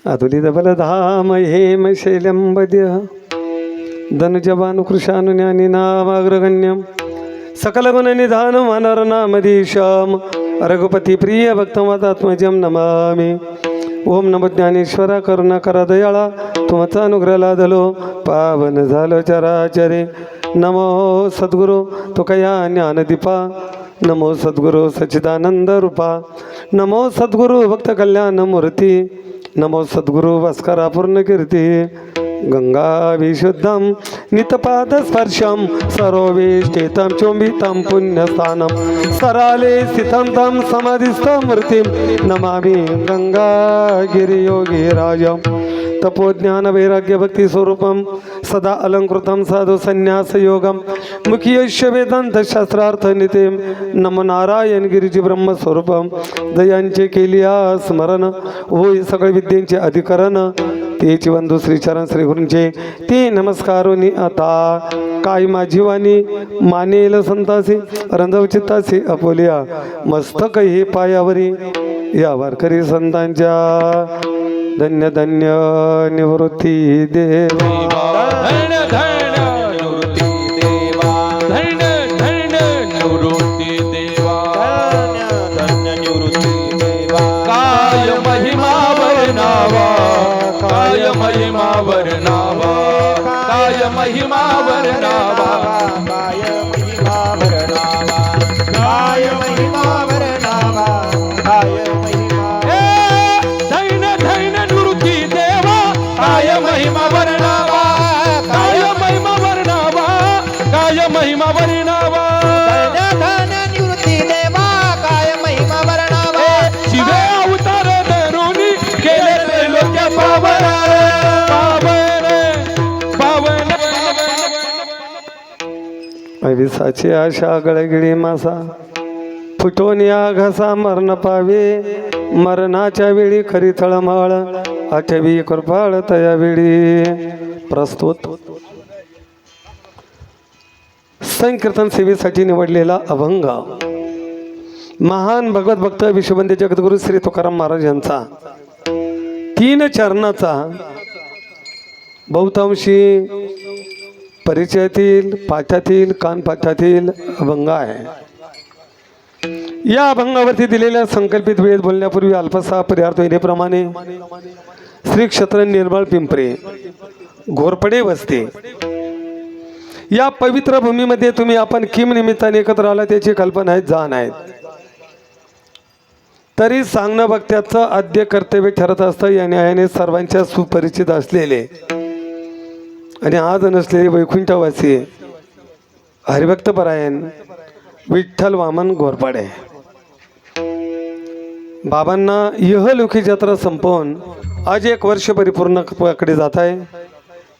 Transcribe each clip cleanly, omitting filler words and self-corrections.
अतुलित बलधाम हेम शैलंबद्य धनुजवानुकृशानु ज्ञानी नामाग्रगण्यम सकल गुण निधान वानर नामधीशम रघुपती प्रिय भक्तमदात्मजम नमामि. ओम नमो ज्ञानेश्वरा करुणा करा दयाळा तुमचा अनुग्रह लादलो पावन झालो चराचरे. नमो सद्गुरू तुकया ज्ञानदीपा नमो सद्गुरू सच्चिदानंद रूपा नमो सद्गुरू भक्त कल्याण मूर्ती नमो सद्गुरू भास्करा पूर्ण कीर्ती. गंगा विशुद्धम नितपाद स्पर्शम सरोवेष्टितं चुंबितं पुण्यस्थानम सराले स्थितं तं समाधिस्थं मूर्तिं नमामि गंगा गिरियोगी राजम. तपोज्ञान वैराग्य भक्ति स्वरूपम सदा अलंकृतं साधु संन्यास योगम मुखीयश्य वेदांत शास्त्रार्थ नितीम नमो नारायण गिरिजी ब्रह्म स्वरूपम. दयांचे केलिया स्मरण होई सगळे विद्यांचे अधिकरण तेची बंधू श्रीचरण श्री गुरूंचे ते नमस्कारोनी आता काय माझी वाणी मानेल संतासी रंधव चित्तासी अपोलिया मस्तक हे पायावरी या वारकरी संतांच्या धन्य धन्य निवृत्ती देवा. धन्य धन्य निवृत्ती देवा. धन्य धन्य निवृत्ती देवा. धन्य निवृत्ती देवा. काय महिमा वर्णावा काय महिमा वर्णावा काय महिमा वर्णावा काय महिमा वर्णावा काय महिमा वर्णावा काय महिमा. धन्य धन्य निवृत्ती देवा. काय महिमा वर्णावा काय महिमा वर्णावा काय महिमा वर्णावा. धन्य निवृत्ती देवा. काय महिमा वर्णावा. शिवे अवतार धरुनी केले त्रैलोक्य पावन पावन पावन. विसाची आशा गळगिळी मासा फुटून या घसा मरण पावे मरणाच्या वेळी खरी तळमळ आठवी कृपाळ तया वेळी. प्रस्तुत संकीर्तन सेवेसाठी निवडलेला अभंग महान भगवत भक्त विश्ववंद्य जगद्गुरु श्री तुकाराम महाराज यांचा 3 चरणाचा बहुतांशी परिचयातील पाठातील कानपाठातील अभंग आहे. या अभंगावरती दिलेल्या संकल्पित वेळेत बोलण्यापूर्वी अल्पसा पर्यार्थ येण्याप्रमाणे श्री क्षेत्र निर्मळ पिंपरे घोरपडे वस्ती या पवित्र भूमीमध्ये तुम्ही आपण किम निमित्ताने एकत्र आला त्याची कल्पना आहेत जाण आहेत. तरी सांगणं भक्त्याचं आद्य कर्तव्य ठरत असतं. या न्यायाने सर्वांच्या सुपरिचित असलेले आणि आज नसलेले वैकुंठवासी हरिभक्त परायण विठ्ठल वामन घोरपडे बाबांना इहलोकी जत्रा संपवून आज 1 वर्ष परिपूर्णकडे जात आहे.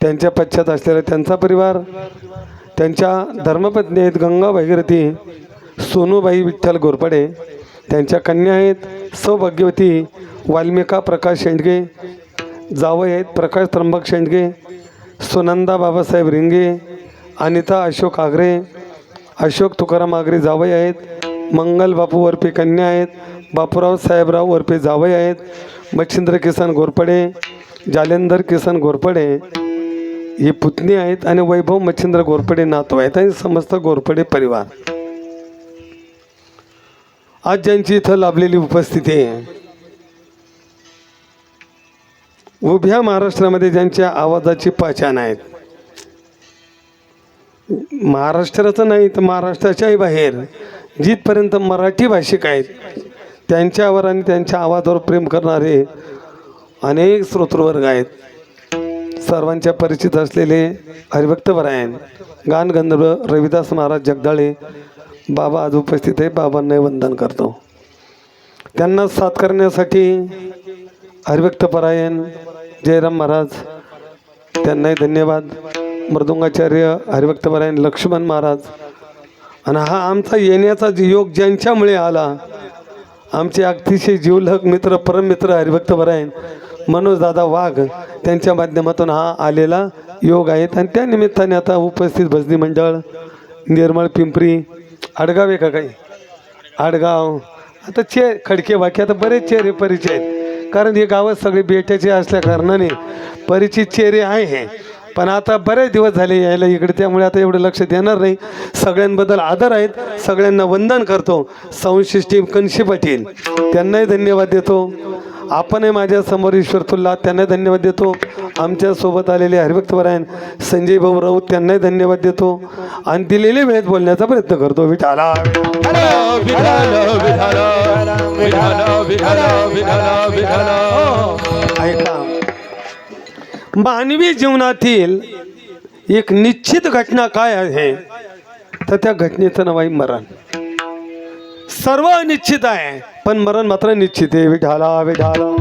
त्यांच्या पश्चात असलेला त्यांचा परिवार त्यांच्या धर्मपत्नी आहेत गंगा भागीरथी सोनूबाई विठ्ठल घोरपडे. त्यांच्या कन्या आहेत सौभाग्यवती वाल्मिका प्रकाश शेंडगे. जावई आहेत प्रकाश त्र्यंबक शेंडगे सुनंदा बाबासाहेब रिंगे अनिता अशोक आगरे अशोक तुकाराम आगरे जावई आहेत. मंगल बापू वरपे कन्या आहेत. बापूराव साहेबराव वरपे जावई आहेत. मच्छिंद्र किसन घोरपडे जालेंदर किसन घोरपडे ही पुतणी आहेत आणि वैभव मच्छिंद्र घोरपडे नातू आहेत आणि समस्त घोरपडे परिवार आज ज्यांची इथं लाभलेली उपस्थिती आहे. उभ्या महाराष्ट्रामध्ये ज्यांच्या आवाजाची पहचान आहेत. महाराष्ट्राचं नाही तर महाराष्ट्राच्याही बाहेर जिथपर्यंत मराठी भाषिक आहेत त्यांच्यावर आणि त्यांच्या आवाजावर प्रेम करणारे अनेक श्रोतृवर्ग आहेत. सर्वांच्या परिचित असलेले हरिभक्त परायण गानगंधर्व रविदास महाराज जगदाळे बाबा आज उपस्थित आहे. बाबांना वंदन करतो. त्यांना साथ करण्यासाठी हरिभक्त परायण जयराम महाराज त्यांनाही धन्यवाद. मृदुंगाचार्य हरिभक्त परायण लक्ष्मण महाराज आणि हा आमचा येण्याचा योग ज्यांच्यामुळे आला आमचे अतिशय जीवलग मित्र परममित्र हरिभक्त परायण मनोज दादा वाघ त्यांच्या माध्यमातून हा आलेला योग आहेत. आणि त्या निमित्ताने आता उपस्थित भजनी मंडळ निर्मळ पिंपरी आडगाव आहे का काही आडगाव आता खडके बाकी आता बरेच चेहरे परिचय आहेत. कारण हे गावात सगळे बेट्याचे असल्या कारणाने परिचित चेहरे आहे. पण आता बरेच दिवस झाले यायला इकडे, त्यामुळे आता एवढं लक्ष देणार नाही. सगळ्यांबद्दल आदर आहेत, सगळ्यांना वंदन करतो. संशिष्टी कनशी पाटील त्यांनाही धन्यवाद देतो. आपणही माझ्या समोर ईश्वर तुल्ला त्यांना धन्यवाद देतो. आमच्यासोबत आलेले हरिभक्तपरायण संजय भाऊ राऊत त्यांनाही धन्यवाद देतो. आणि दिलेल्या वेळेत बोलण्याचा प्रयत्न करतो. विठाला ऐका, मानवी जीवनातील एक निश्चित घटना काय आहे, तर त्या घटनेचं नाव आहे मरण. सर्व निश्चित आहे पण मरण मात्र निश्चित आहे. विठाला विठाला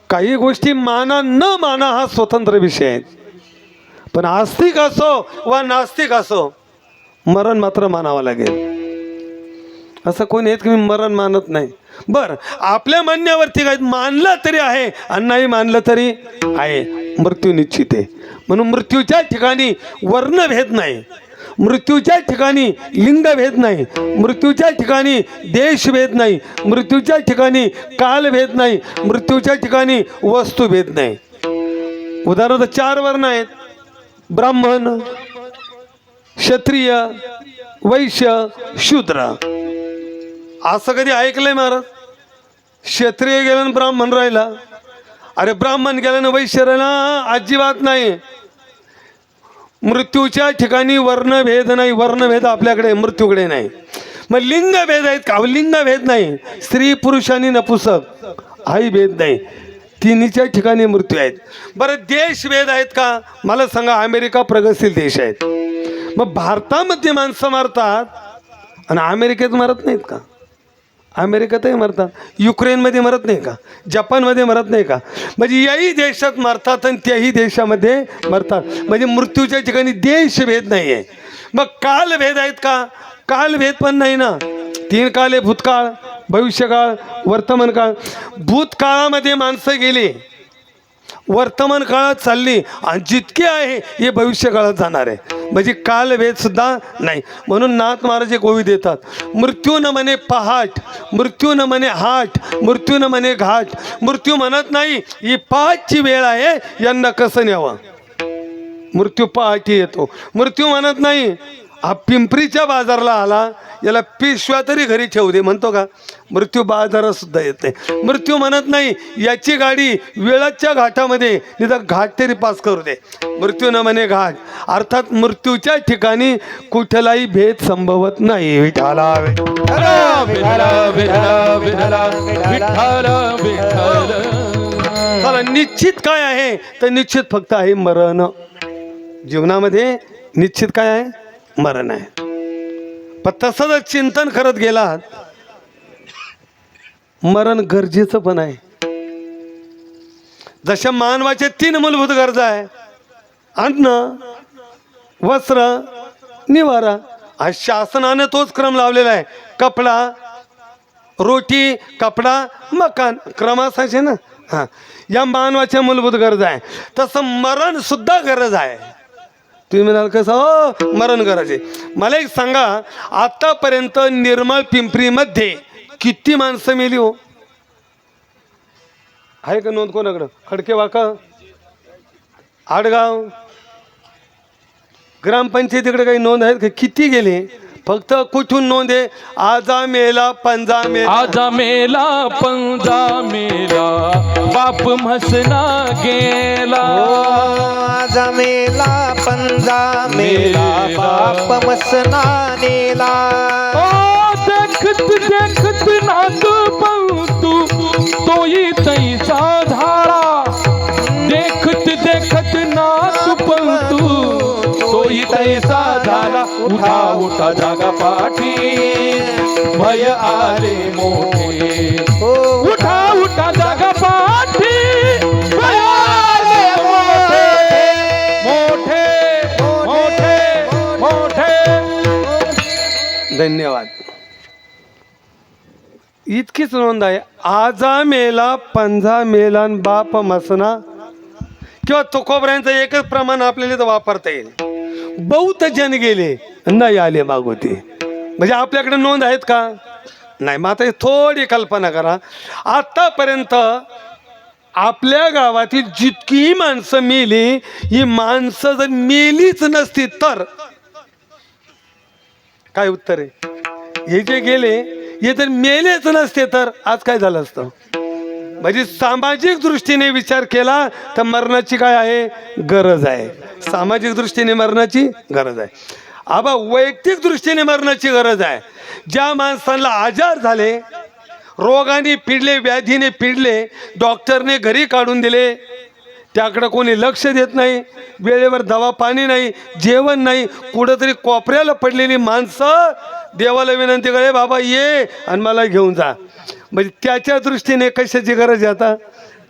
काही गोष्टी माना न माना हा स्वतंत्र विषय आहे. पण आस्तिक असो वा नास्तिक असो, मरण मात्र मानावं लागेल. असं कोणी आहेत की मी मरण मानत नाही. बरं, आपल्या मान्यावरती काय मानलं तरी आहे आणि नाही मानलं तरी आहे. मृत्यू निश्चित आहे. म्हणून मृत्यूच्या ठिकाणी वर्णभेद नाही, मृत्यूच्या ठिकाणी लिंगभेद नाही, मृत्यूच्या ठिकाणी देशभेद नाही, मृत्यूच्या ठिकाणी कालभेद नाही, मृत्यूच्या ठिकाणी वस्तुभेद नाही. उदाहरणार्थ 4 वर्ण आहेत: ब्राह्मण, क्षत्रिय, वैश्य, शूद्र. असं कधी ऐकलंय महाराज? क्षत्रिय गेल्यानं ब्राह्मण राहिला, अरे ब्राह्मण गेल्यानं वैश्य राहिला? अजिबात नाही. मृत्यूच्या ठिकाणी वर्णभेद नाही, वर्णभेद आपल्याकडे, मृत्यूकडे नाही. मग लिंगभेद आहेत का? लिंगभेद नाही. स्त्री पुरुष आणि नपुसक हाही भेद नाही, तिन्हीच्या ठिकाणी मृत्यू आहेत. बरं, देशभेद आहेत का? मला सांगा. अमेरिका प्रगतशील देश आहेत, मग भारतामध्ये माणसं मरतात आणि अमेरिकेत मरत नाहीत का? अमेरिकेतही मरतात, युक्रेनमध्ये मरत नाही का? जपानमध्ये मरत नाही का? म्हणजे याही देशात मरतात आणि त्याही देशामध्ये मरतात. म्हणजे मृत्यूच्या ठिकाणी देशभेद नाही आहे. मग कालभेद आहेत का? कालभेद पण नाही ना. 3 काल आहे: भूतकाळ, भविष्यकाळ, वर्तमान काळ. भूतकाळामध्ये माणसं गेली, वर्तमान काळात चालली आणि जितके आहे हे भविष्य काळात जाणार आहे. म्हणजे कालभेद सुद्धा नाही. म्हणून नाथ महाराज एक ओवी देतात: मृत्यू न म्हणे पहाट, मृत्यू न म्हणे हाट, मृत्यू न म्हणे घाट. मृत्यू म्हणत नाही ही पहाटची वेळ आहे, यांना कसं न्यावं. मृत्यू पहाटी येतो. मृत्यू म्हणत नाही हा पिंपरीच्या बाजारला आला, याला पिशव्या तरी घरी ठेवू दे, म्हणतो का? मृत्यू बाजारात सुद्धा येते. मृत्यू म्हणत नाही याची गाडी वेळाच्या घाटामध्ये निदान घाट तरी पास करू दे. मृत्यू न म्हणे घाट. अर्थात मृत्यूच्या ठिकाणी कुठलाही भेद संभवत नाही. विठाला चला, निश्चित काय आहे? तर निश्चित फक्त आहे मरण. जीवनामध्ये निश्चित काय आहे? मरण आहे. पण तसं जर चिंतन करत गेलात, मरण गरजेचं पण आहे. जशा मानवाच्या 3 मूलभूत गरजा आहे: अन्न, वस्त्र, निवारा. आज शासनाने तोच क्रम लावलेला आहे: कपडा, रोटी, कपडा, मकान. क्रम असायचे ना. हां, या मानवाच्या मूलभूत गरजा आहे. तसं मरण सुद्धा गरज आहे. तुम्ही म्हणाल कसं? हो, मरण गरज आहे. मला एक सांगा, आतापर्यंत निर्मळ पिंपरीमध्ये किती माणसं मेली हो? आहे का नोंद कोणाकडं? खडके वाका, आडगाव, ग्रामपंचायतीकडे काही नोंद आहेत का? किती गेले? फक्त कुठून नोंद आहे? आजा मेला पंजा मेला, आजा मेला पंजा मेला, बाप म्हसना गेला. आजा मेला पंजा मेला, बाप मसना नेला. ओ देखत देखत नात पळतू तोही तैसा झाला. देखत देखत नात पळतू तोही तैसा झाला. उठा उठा जागा पाठी, भय आले मोठे. उठा उठा जागा पाठी, भय आले मोठे. मोठे मोठे मोठे. धन्यवाद. इतकीच नोंद आहे. आजा मेला पंजा मेला न बाप मसना. किंवा तुकोबऱ्यांचं एकच प्रमाण आपल्याला तर वापरता येईल: बहुत जन गेले नाही आले मागोते. म्हणजे आपल्याकडे नोंद आहेत का? नाही. मग आता हे थोडी कल्पना करा, आत्तापर्यंत आपल्या गावातील जितकी माणसं मेली, ही माणसं जर मेलीच नसती तर काय उत्तर आहे? हे जे गेले हे जर मेलेच नसते तर आज काय झालं असतं? म्हणजे सामाजिक दृष्टीने विचार केला तर मरणाची काय आहे? गरज आहे. सामाजिक दृष्टीने मरणाची गरज आहे. आबा वैयक्तिक दृष्टीने मरणाची गरज आहे. ज्या माणसांना आजार झाले, रोगाने पिडले, व्याधीने पिडले, डॉक्टरने घरी काढून दिले, त्याकडे कोणी लक्ष देत नाही, वेळेवर दवा पाणी नाही, जेवण नाही, कुठंतरी कोपऱ्याला पडलेली माणसं देवाला विनंती करे, बाबा ये आणि मला घेऊन जा. म्हणजे त्याच्या दृष्टीने कशाची गरज आहे? आता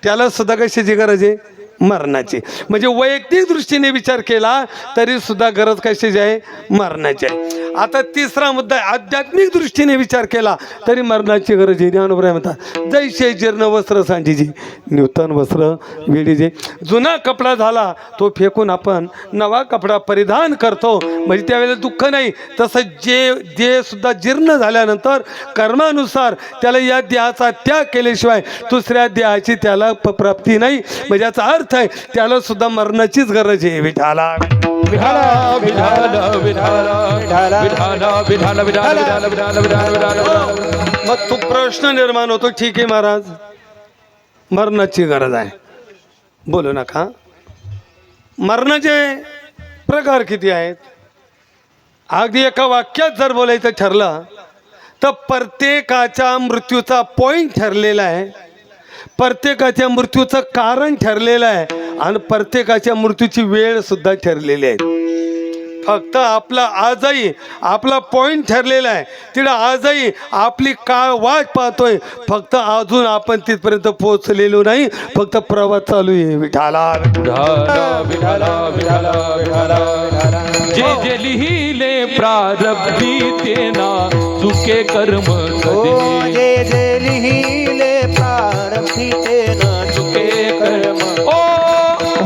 त्याला सुद्धा कशाची गरज आहे? मरणाची. म्हणजे वैयक्तिक दृष्टीने विचार केला तरी सुद्धा गरज कशाची आहे? मरणाची आहे. आता तिसरा मुद्दा आहे, आध्यात्मिक दृष्टीने विचार केला तरी मरणाची गरज आहे. ज्ञानोबराय म्हणतात, जैसे जीर्ण वस्त्र सांजीजी, नूतन वस्त्र वेडीजे. जुना कपडा झाला तो फेकून आपण नवा कपडा परिधान करतो, म्हणजे त्यावेळेला दुःख नाही. तसं जे देह सुद्धा जीर्ण झाल्यानंतर कर्मानुसार त्याला या देहाचा त्याग केल्याशिवाय दुसऱ्या देहाची त्याला प्राप्ती नाही. म्हणजे याचा अर्थ आहे त्याला सुद्धा मरणाचीच गरज आहे. विठाला विठाला विठाला विठाला विठाला विठाला विठाला विठाला विठाला. मग तो प्रश्न निर्माण होतो, ठीक आहे महाराज, मरणाची गरज आहे, बोलू नका. मरणाचे प्रकार किती आहेत? अगदी एका वाक्यात जर बोलायचं ठरलं तर प्रत्येकाच्या मृत्यूचा पॉइंट ठरलेला आहे, प्रत्येकाच्या मृत्यूचं कारण ठरलेलं आहे आणि प्रत्येकाच्या मृत्यूची वेळ सुद्धा ठरलेली आहे. फक्त आपला आजही आपला पॉइंट ठरलेला आहे, तिथं आजही आपली काळ वाट पाहतोय. फक्त अजून आपण तिथपर्यंत पोहोचलेलो नाही, फक्त प्रवास चालू आहे. विठाला विठाला विठाला विठाला विठाला. जे जे लिहिले प्रारब्धी तेना चुके कर्म कधी. जे जे लिहिले प्रारब्धी तेना चुके कर्म. ओ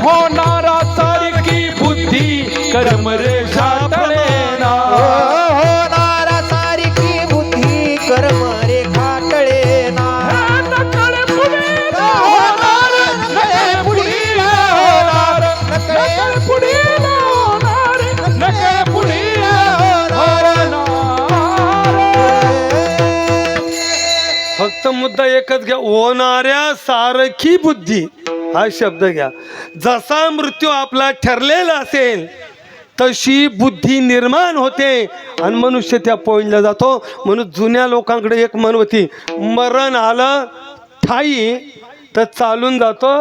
होणारा सारखी बुद्धी कर्म रेषा तळेना. होणारा सारखी बुद्धी कर्म रेखा टळेना. नकळे पुढीला होणार, नकळे पुढीला होणार, नकळे पुढीला होणार, नकळे पुढीला होणार. फक्त मुद्दा एकच घ्या, होणाऱ्या सारखी बुद्धी हा शब्द घ्या. जसा मृत्यू आपला ठरलेला असेल तशी बुद्धी निर्माण होते आणि मनुष्य त्या पॉईंटला जातो. म्हणून जुन्या लोकांकडे एक म्हण होती, मरण आलं ठाई तर चालून जातो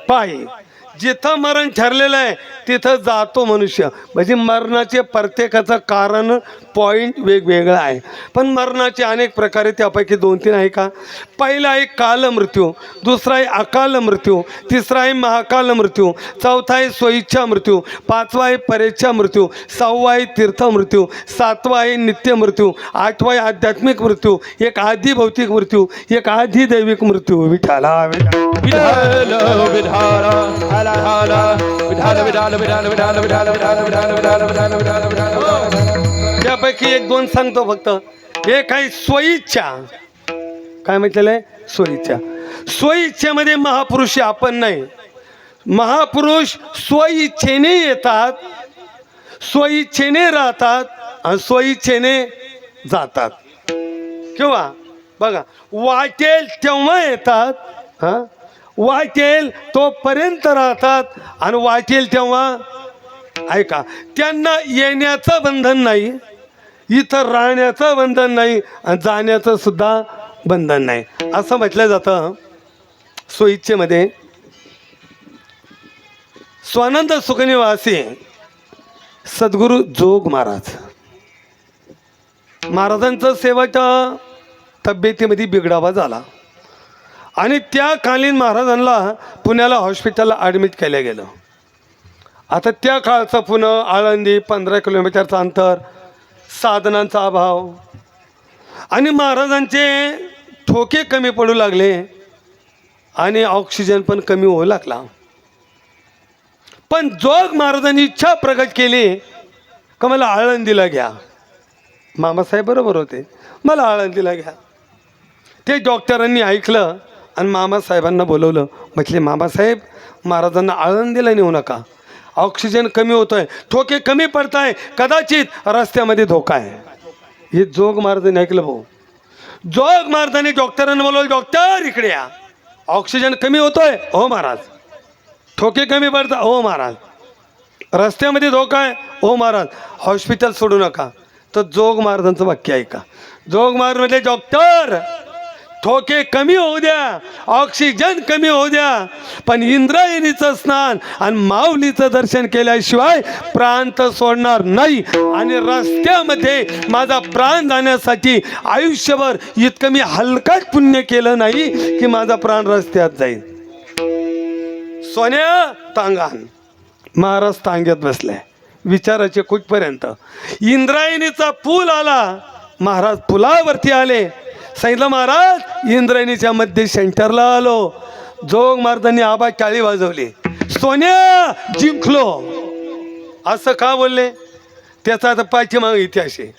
पायी. जिथं मरण ठरलेलं आहे तिथं जातो मनुष्य. म्हणजे मरणाचे प्रत्येकाचं कारण पॉईंट वेगवेगळं आहे, पण मरणाचे अनेक प्रकार आहेत. त्यापैकी 2-3 आहे का? पहिला आहे काल मृत्यू, दुसरा आहे अकाल मृत्यू, तिसरा आहे महाकाल मृत्यू, चौथा आहे स्वइच्छा मृत्यू, पाचवा आहे परेच्छा मृत्यू, सहावा आहे तीर्थ मृत्यू, सातवा आहे नित्य मृत्यू, आठवा आहे आध्यात्मिक मृत्यू, एक आधी भौतिक मृत्यू, एक आधी दैविक मृत्यू. विठाला विठाला विठाला विठाला विठाला विठाला विठाला विठाला विठाला विठाला विठाला विठाला विठाला विठाला. त्यापैकी 1-2 सांगतो फक्त. एक आहे स्वइच्छा. काय म्हटलेलं आहे? स्वइच्छा. स्वइच्छेमध्ये महापुरुष आपण नाही. महापुरुष स्वइच्छेने येतात, स्वइच्छेने राहतात आणि स्वइच्छेने जातात. किंवा बघा, वाटेल तेव्हा येतात, हां, वाटेल तोपर्यंत राहतात आणि वाटेल तेव्हा, ऐका, त्यांना येण्याचं बंधन नाही, इथं राहण्याचं बंधन नाही आणि जाण्याचं सुद्धा बंधन नाही. असं म्हटलं जातं स्वइच्छेमध्ये. स्वानंद सुखनिवासी सद्गुरू जोग महाराजांचं सेवाच्या तब्येतीमध्ये बिघडावा झाला आणि त्या कालीन महाराजांना पुण्याला हॉस्पिटलला ॲडमिट केलं गेलं. आता त्या काळचं पुणं आळंदी 15 किलोमीटरचं अंतर, साधनांचा अभाव आणि महाराजांचे ठोके कमी पडू लागले आणि ऑक्सिजन पण कमी होऊ लागला. पण जोग महाराजांनी इच्छा प्रगट केली का मला आळंदीला घ्या. मामासाहेब बरोबर होते, मला आळंदीला घ्या. ते डॉक्टरांनी ऐकलं आणि मामासाहेबांना बोलवलं. म्हटले मामासाहेब, महाराजांना आळंदीला नेऊ नका, ऑक्सिजन कमी होतोय, ठोके कमी पडताय, कदाचित रस्त्यामध्ये धोका आहे. हे जोग महाराजांनी ऐकलं. भाऊ जोग महाराजांनी डॉक्टरांना बोलवलं, डॉक्टर इकडे या, ऑक्सिजन कमी होतोय. हो महाराज. ठोके कमी पडतात. हो महाराज. रस्त्यामध्ये धोका आहे. हो महाराज. हॉस्पिटल सोडू नका. तर जोग महाराजांचं वाक्य ऐका. जोग महाराज म्हणजे डॉक्टर, ठोके कमी होऊ द्या, ऑक्सिजन कमी होऊ द्या, पण इंद्रायणीचं स्नान आणि माऊलीचं दर्शन केल्याशिवाय प्राण तर सोडणार नाही. आणि रस्त्यामध्ये माझा प्राण जाण्यासाठी आयुष्यभर इतकं मी हलकाच पुण्य केलं नाही की माझा प्राण रस्त्यात जाईल. सोन्या तांगान. महाराज तांग्यात बसलाय. विचाराचे कुठपर्यंत. इंद्रायणीचा पूल आला. महाराज पुलावरती आले. सांगितलं महाराज इंद्रायणीच्या मध्ये सेंटरला आलो. जोग महाराजांनी आबा टाळी वाजवली. सोन्या जिंकलो. असं का बोलले त्याचा आता पाठीमाग इतिहास आहे.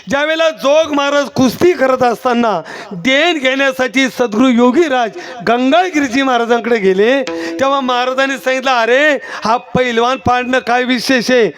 ज्यावेळेला जोग महाराज कुस्ती करत असताना देण घेण्यासाठी सद्गुरू योगीराज गंगागिरीजी महाराजांकडे गेले, तेव्हा महाराजांनी सांगितलं, अरे हा पैलवान पाडणं काय विशेष आहे,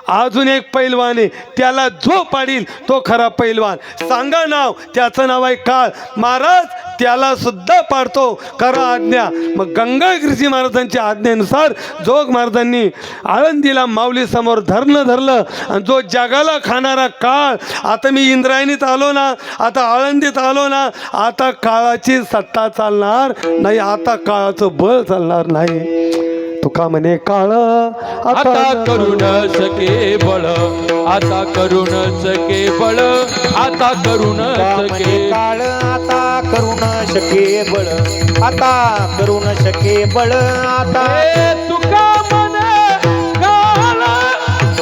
अजून एक पैलवान आहे, त्याला जो पाडील तो खरा पैलवान. सांगा नाव. त्याचं नाव आहे काळ. महाराज त्याला सुद्धा पाडतो, करा आज्ञा. मग गंगागिरीजी महाराजांच्या आज्ञेनुसार जोग महाराजांनी आळंदीला माऊली समोर धरलं. आणि जो जगाला खाणारा काळ, आता मी इंद्रायणीत आलो ना, आता आळंदीत आलो ना, आता काळाची सत्ता चालणार नाही, आता काळाचं बळ चालणार नाही. तुका म्हणे काळ आता करू न सके बळ, आता करू न सके बळ, आता करू न सके काळ आता करू न शके बळ, आता करू न शके बळ, आता तुका म्हणे काळ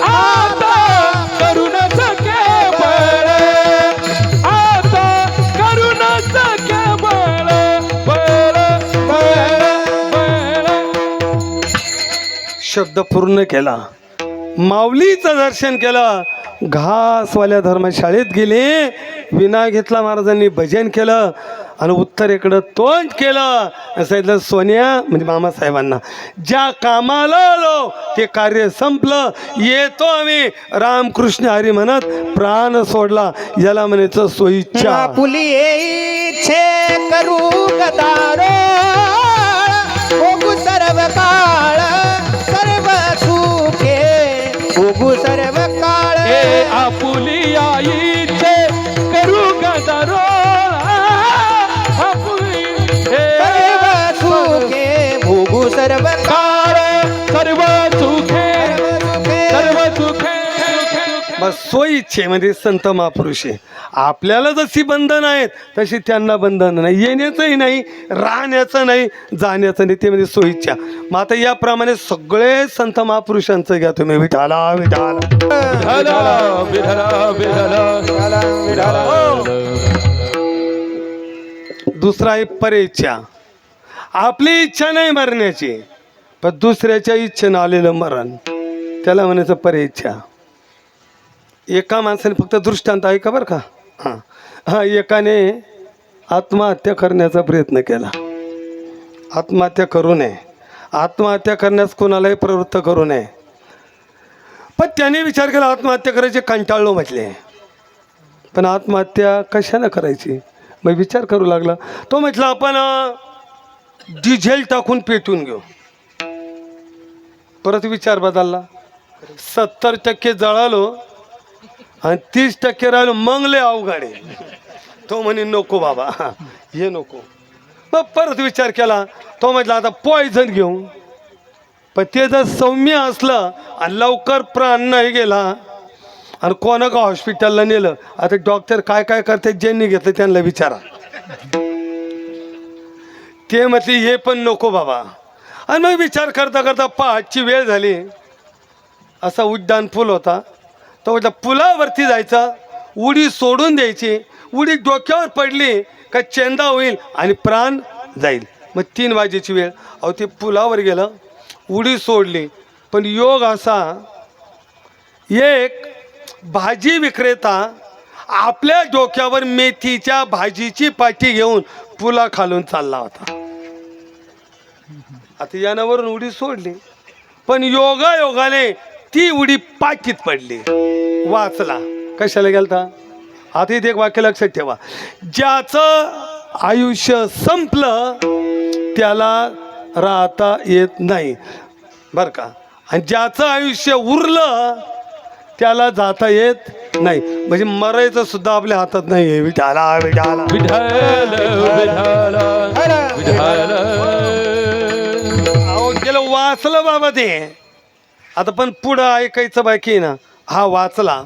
आता करू न सके बळ, आता करू न सके बळ, बळ बळ बळ. शब्द पूर्ण केला. माऊलीचं दर्शन केलं. घासवाल्या धर्मशाळेत गेले. विना घेतला. महाराजांनी भजन केलं आणि उत्तरेकडं तोंड केलं. सांगितलं सोन्या म्हणजे मामासाहेबांना, ज्या कामाला आलो ते कार्य संपलं, येतो आम्ही रामकृष्ण हरी म्हणत प्राण सोडला. याला म्हणायचं सोयीच्या. पुली इच्छे करू गदारो, भोगू सर्व काळ, सर्व सुखे भोगू सर्व काळ. ए आपुली आईचे करू गदारो, आपुली सर्व सुखे भोगू सर्व काळ, सर्व सुखे सर्व सुखे. बस सोयीच्छे म्हणजे संत महापुरुष आहे. आपल्याला जशी बंधन आहेत तशी त्यांना बंधन नाही. येण्याचंही नाही, राहण्याचं नाही, जाण्याचं नाही. ते म्हणजे सोयीच्छा. मग आता याप्रमाणे सगळे संत महापुरुषांचं घ्या तुम्ही. विठाला विठाला विठाला विठाला विठाला विठाला. दुसरा आहे परेच्छा. आपली इच्छा नाही मरण्याची, पण दुसऱ्याच्या इच्छेनं आलेलं मरण, त्याला म्हणायचं परेच्छा. एका माणसाने फक्त दृष्टांत ऐका बरं का. हां एकाने आत्महत्या करण्याचा प्रयत्न केला. आत्महत्या करू नये, आत्महत्या करण्यास कोणालाही प्रवृत्त करू नये. पण त्याने विचार केला आत्महत्या करायची, कंटाळलो म्हटले. पण आत्महत्या कशानं करायची मग विचार करू लागला. तो म्हटला आपण डिझेल टाकून पेटून घेऊ. परत विचार बदलला. 70% जळालो आणि 30% राहिलो, मग लय अवघड आहे. तो म्हणे नको बाबा, हे नको. मग परत विचार केला. तो म्हटला आता पॉयझन घेऊ. पण ते जर सौम्य असलं आणि लवकर प्राण नाही गेला आणि कोणा का हॉस्पिटलला नेलं, आता डॉक्टर काय काय करते ज्यांनी घेतलं त्यांना विचारा. ते म्हटले हे पण नको बाबा. आणि मग विचार करता करता पहाटची वेळ झाली. असा उड्डाण पूल होता. तो म्हटलं पुलावरती जायचं, उडी सोडून द्यायची. उडी डोक्यावर पडली का चेंदा होईल आणि प्राण जाईल. मग 3 वाजेची वेळ. अहो ते पुलावर गेलं, उडी सोडली. पण योग असा, एक भाजी विक्रेता आपल्या डोक्यावर मेथीच्या भाजीची पाटी घेऊन पुला खालून चालला होता. आता यानावरून उडी सोडली, पण योगायोगाने ती उडी पाठीत पडली. वाचला. कशाला गेलता? आता इथे एक वाक्य लक्षात ठेवा. ज्याचं आयुष्य संपलं त्याला राहता येत नाही बरं का, आणि ज्याचं आयुष्य उरलं त्याला जाता येत नाही. म्हणजे मरायचं सुद्धा आपल्या हातात नाही. विठाला विठाला विठ्ठल विठ्ठल विठ्ठल. अहो गेलं वाचलं बाबा ते. आता पण पुढं ऐकायचं बाकी आहे ना. हा वाचला,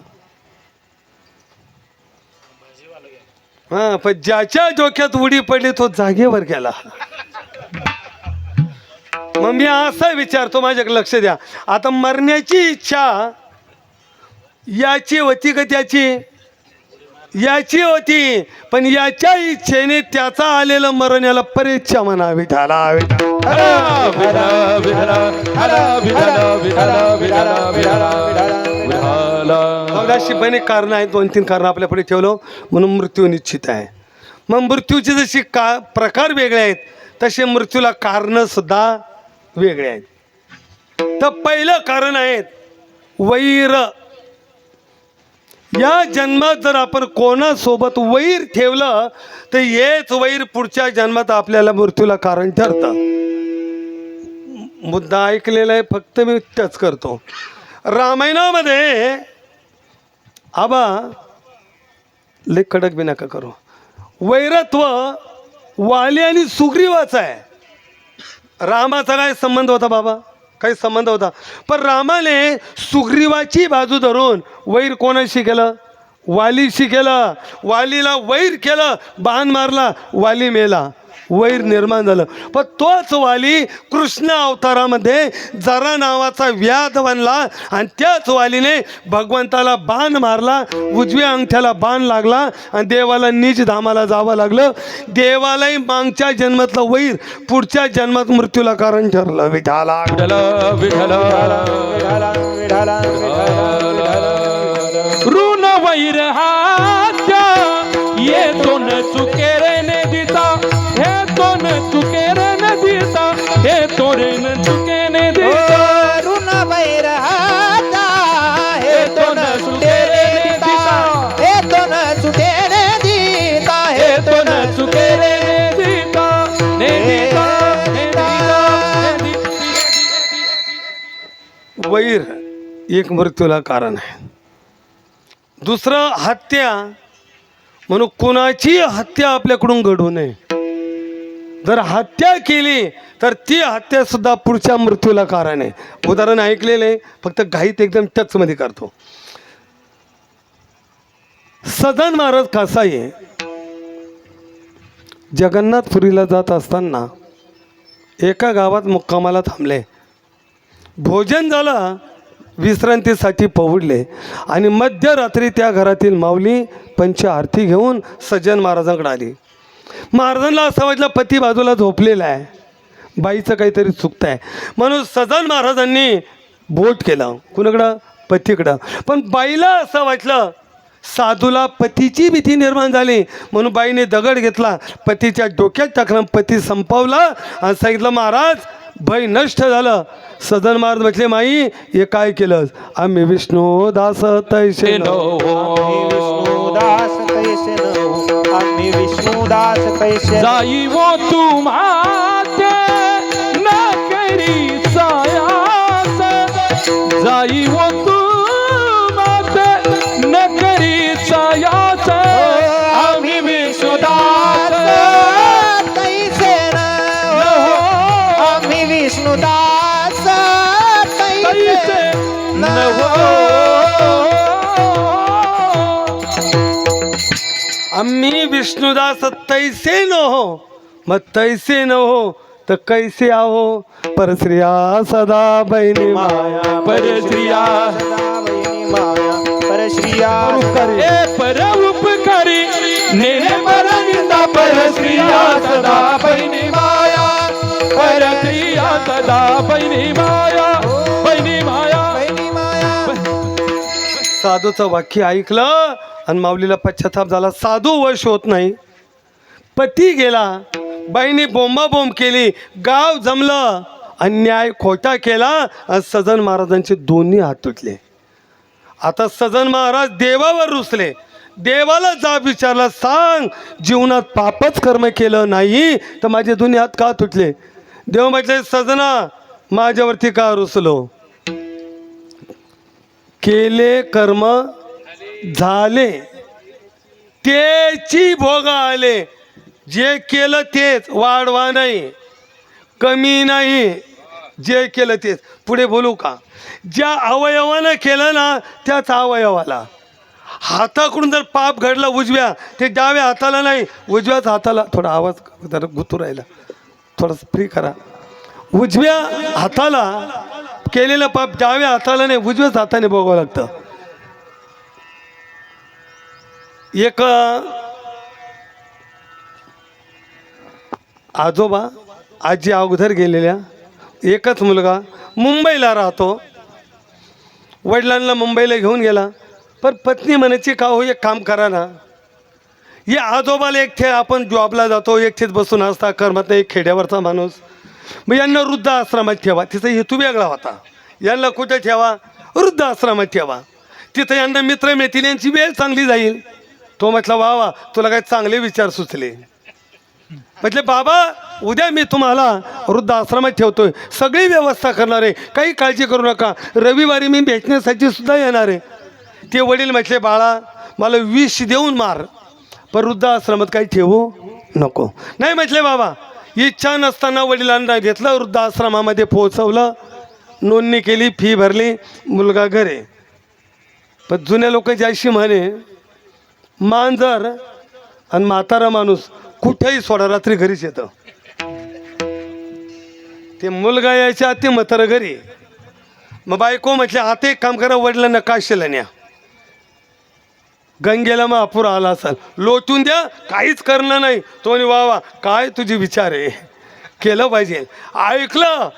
हा, पण ज्याच्या डोक्यात उडी पडली तो जागेवर गेला. मग मी असा विचारतो, माझ्याकडे लक्ष द्या. आता मरण्याची इच्छा याची होती का त्याची? याची होती, पण याच्या इच्छेने त्याचा आलेलं मरण याला परीक्षा म्हणा. विठाला अशी बने कारण आहेत. 2-3 कारण आपल्या पुढे ठेवलं म्हणून मृत्यू निश्चित आहे. मग मृत्यूचे जशी प्रकार वेगळे आहेत तसे मृत्यूला कारण सुद्धा वेगळे आहेत. तर पहिलं कारण आहेत वैर. या जन्मात जर आपण कोणासोबत वैर ठेवलं तर हेच वैर पुढच्या जन्मात आपल्याला मृत्यूला कारण ठरतं. मुद्दा ऐकलेला आहे, फक्त मी टच करतो. रामायणामध्ये आबा लय कडक बी नका करू. वैरत्व वाली आणि सुग्रीवाचं आहे. रामाचा काय संबंध होता बाबा? काही संबंध होता, पण रामाने सुग्रीवाची बाजू धरून वैर कोणाशी केलं? वालीशी केलं. वालीला वैर केलं, बाण मारला, वाली मेला, वैर निर्माण झालं. पण तोच वाली कृष्ण अवतारामध्ये जरा नावाचा व्याध बनला आणि त्याच वालीने भगवंताला बाण मारला, उजव्या अंगठ्याला बाण लागला आणि देवाला नीच धामाला जावं लागलं. देवालाही मागच्या जन्मातलं वैर पुढच्या जन्मात मृत्यूला कारण ठरलं. विठाला ऋण वैर हाच्या येतो न चुकेरे ने दिता, हे तो न चुकेरे न दिता, हे तोरे न चुकेने दिता. ऋण वैर हाता हे तो न सुटेरे दिता, हे तो न सुटेरे दिता, हे तो न चुकेरे ने दिता, ने दिता, ने दिता, ने दिता. वैर एक मृत्यूला कारण आहे. दुसरं हत्या, म्हणून कुणाची हत्या आपल्याकडून घडू नये. जर हत्या केली तर ती हत्या सुद्धा पुढच्या मृत्यूला कारण आहे. उदाहरण ऐकलेलं आहे, फक्त घाईत एकदम टचमध्ये करतो. सदन महाराज कासाई जगन्नाथपुरीला जात असताना एका गावात मुक्कामाला थांबले. भोजन झालं, विश्रांतीसाठी पहुडले आणि मध्यरात्री त्या घरातील माऊली पंच आरती घेऊन सज्जन महाराजांकडे आली. महाराजांना असं वाटलं पती बाजूला झोपलेला आहे, बाईचं काहीतरी चुकतं आहे, म्हणून सज्जन महाराजांनी बोट केलं कुणाकडं? पतीकडं. पण बाईला असं वाटलं, साधूला पतीची भीती निर्माण झाली म्हणून बाईने दगड घेतला, पतीच्या डोक्यात टाकला, पती संपवला आणि सांगितलं महाराज भय नष्ट झालं. सदन महाराज म्हटले माई हे काय केलं? आम्ही विष्णू दास तैसे विष्णुदास कैसे नो, आम्ही विष्णुदास कैसे जाई वो तू माते न करी सायास, जाई वो तू माते न करी सायास, आम्ही विष्णुदास कैसे नो, आम्ही विष्णुदास कैसे आम्ही विष्णुदास तैसे न हो. मग तैसे न हो तर कैसे आहो? परश्रिया सदा बहिणी माया, परश्रिया माया परश्रिया ए पर उपकारी नेने परविंदा, परश्रिया सदा बहिणी माया, परश्रिया सदा बहिणी माया, बहिणी माया. साधूचं वाक्य ऐकलं आणि माऊलीला पश्चाताप झाला. साधू वश होत नाही. पती गेला, बाईने बोंबाबोंब केली, गाव जमलं, अन्याय खोटा केला आणि सजन महाराजांचे दोन्ही हात तुटले. आता सजन महाराज देवावर रुसले. देवाला जाब विचारला, सांग जीवनात पापच कर्म केलं नाही तर माझे दोन्ही हात का तुटले? देव म्हटले, सजना माझ्यावरती का रुसलो? केले कर्म झाले, त्याची भोग आले. जे केलं तेच, वाढवा नाही, कमी नाही, जे केलं तेच. पुढे बोलू का? ज्या अवयवानं केलं ना त्याच अवयवाला. हाताकडून जर पाप घडलं उजव्या, ते डाव्या हाताला नाही, उजव्याच हाताला. थोडा आवाज जरा गुतू राहिला, थोडंसं फ्री करा. उजव्या हाताला केलेलं पाप डाव्या हाताला नाही, उजव्याच हाताने भोगावं लागतं. एक आजोबा आजी अगोदर गेलेल्या, एकच मुलगा मुंबईला राहतो. वडिलांना मुंबईला घेऊन गेला, पण पत्नी म्हणायची का हो एक काम करा ना, हे आजोबाला एकटे आपण जॉबला जातो, एकटेच बसून असता, करमत नाही, खेड्यावरचा माणूस, मग यांना वृद्ध आश्रमात ठेवा. तिचा हेतू वेगळा होता. यांना कुठे ठेवा? वृद्ध आश्रमात ठेवा. तिथं यांना मित्र मिळतील, यांची वेळ चांगली जाईल. तो म्हटला, वा वा, तुला काय चांगले विचार सुचले. म्हटले, बाबा उद्या मी तुम्हाला वृद्ध आश्रमात ठेवतोय, सगळी व्यवस्था करणार आहे, काही काळजी करू नका. रविवारी मी भेटण्यासाठी सुद्धा येणार आहे. ते वडील म्हटले, बाळा मला विष देऊन मार, पण वृद्ध आश्रमात काही ठेवू नको. नाही म्हटले बाबा. इच्छा नसताना वडिलांना घेतलं, वृद्ध आश्रमामध्ये पोहोचवलं, नोंदणी केली, फी भरली, मुलगा घरे. पण जुन्या लोकांची अशी म्हणे, मांजर आणि म्हातारा माणूस कुठेही सोडा, रात्री घरीच येतं. ते मुलगा यायच्या ते म्हातारा घरी. मग बायको म्हटले, आता एक काम करा, वडिलांना काशीला न्या, गंगेला महापूर आला असाल, लोटून द्या, काहीच करणं नाही. तो म्हणे, वा वा, काय तुझी विचार आहे, केलं पाहिजे. ऐकलं,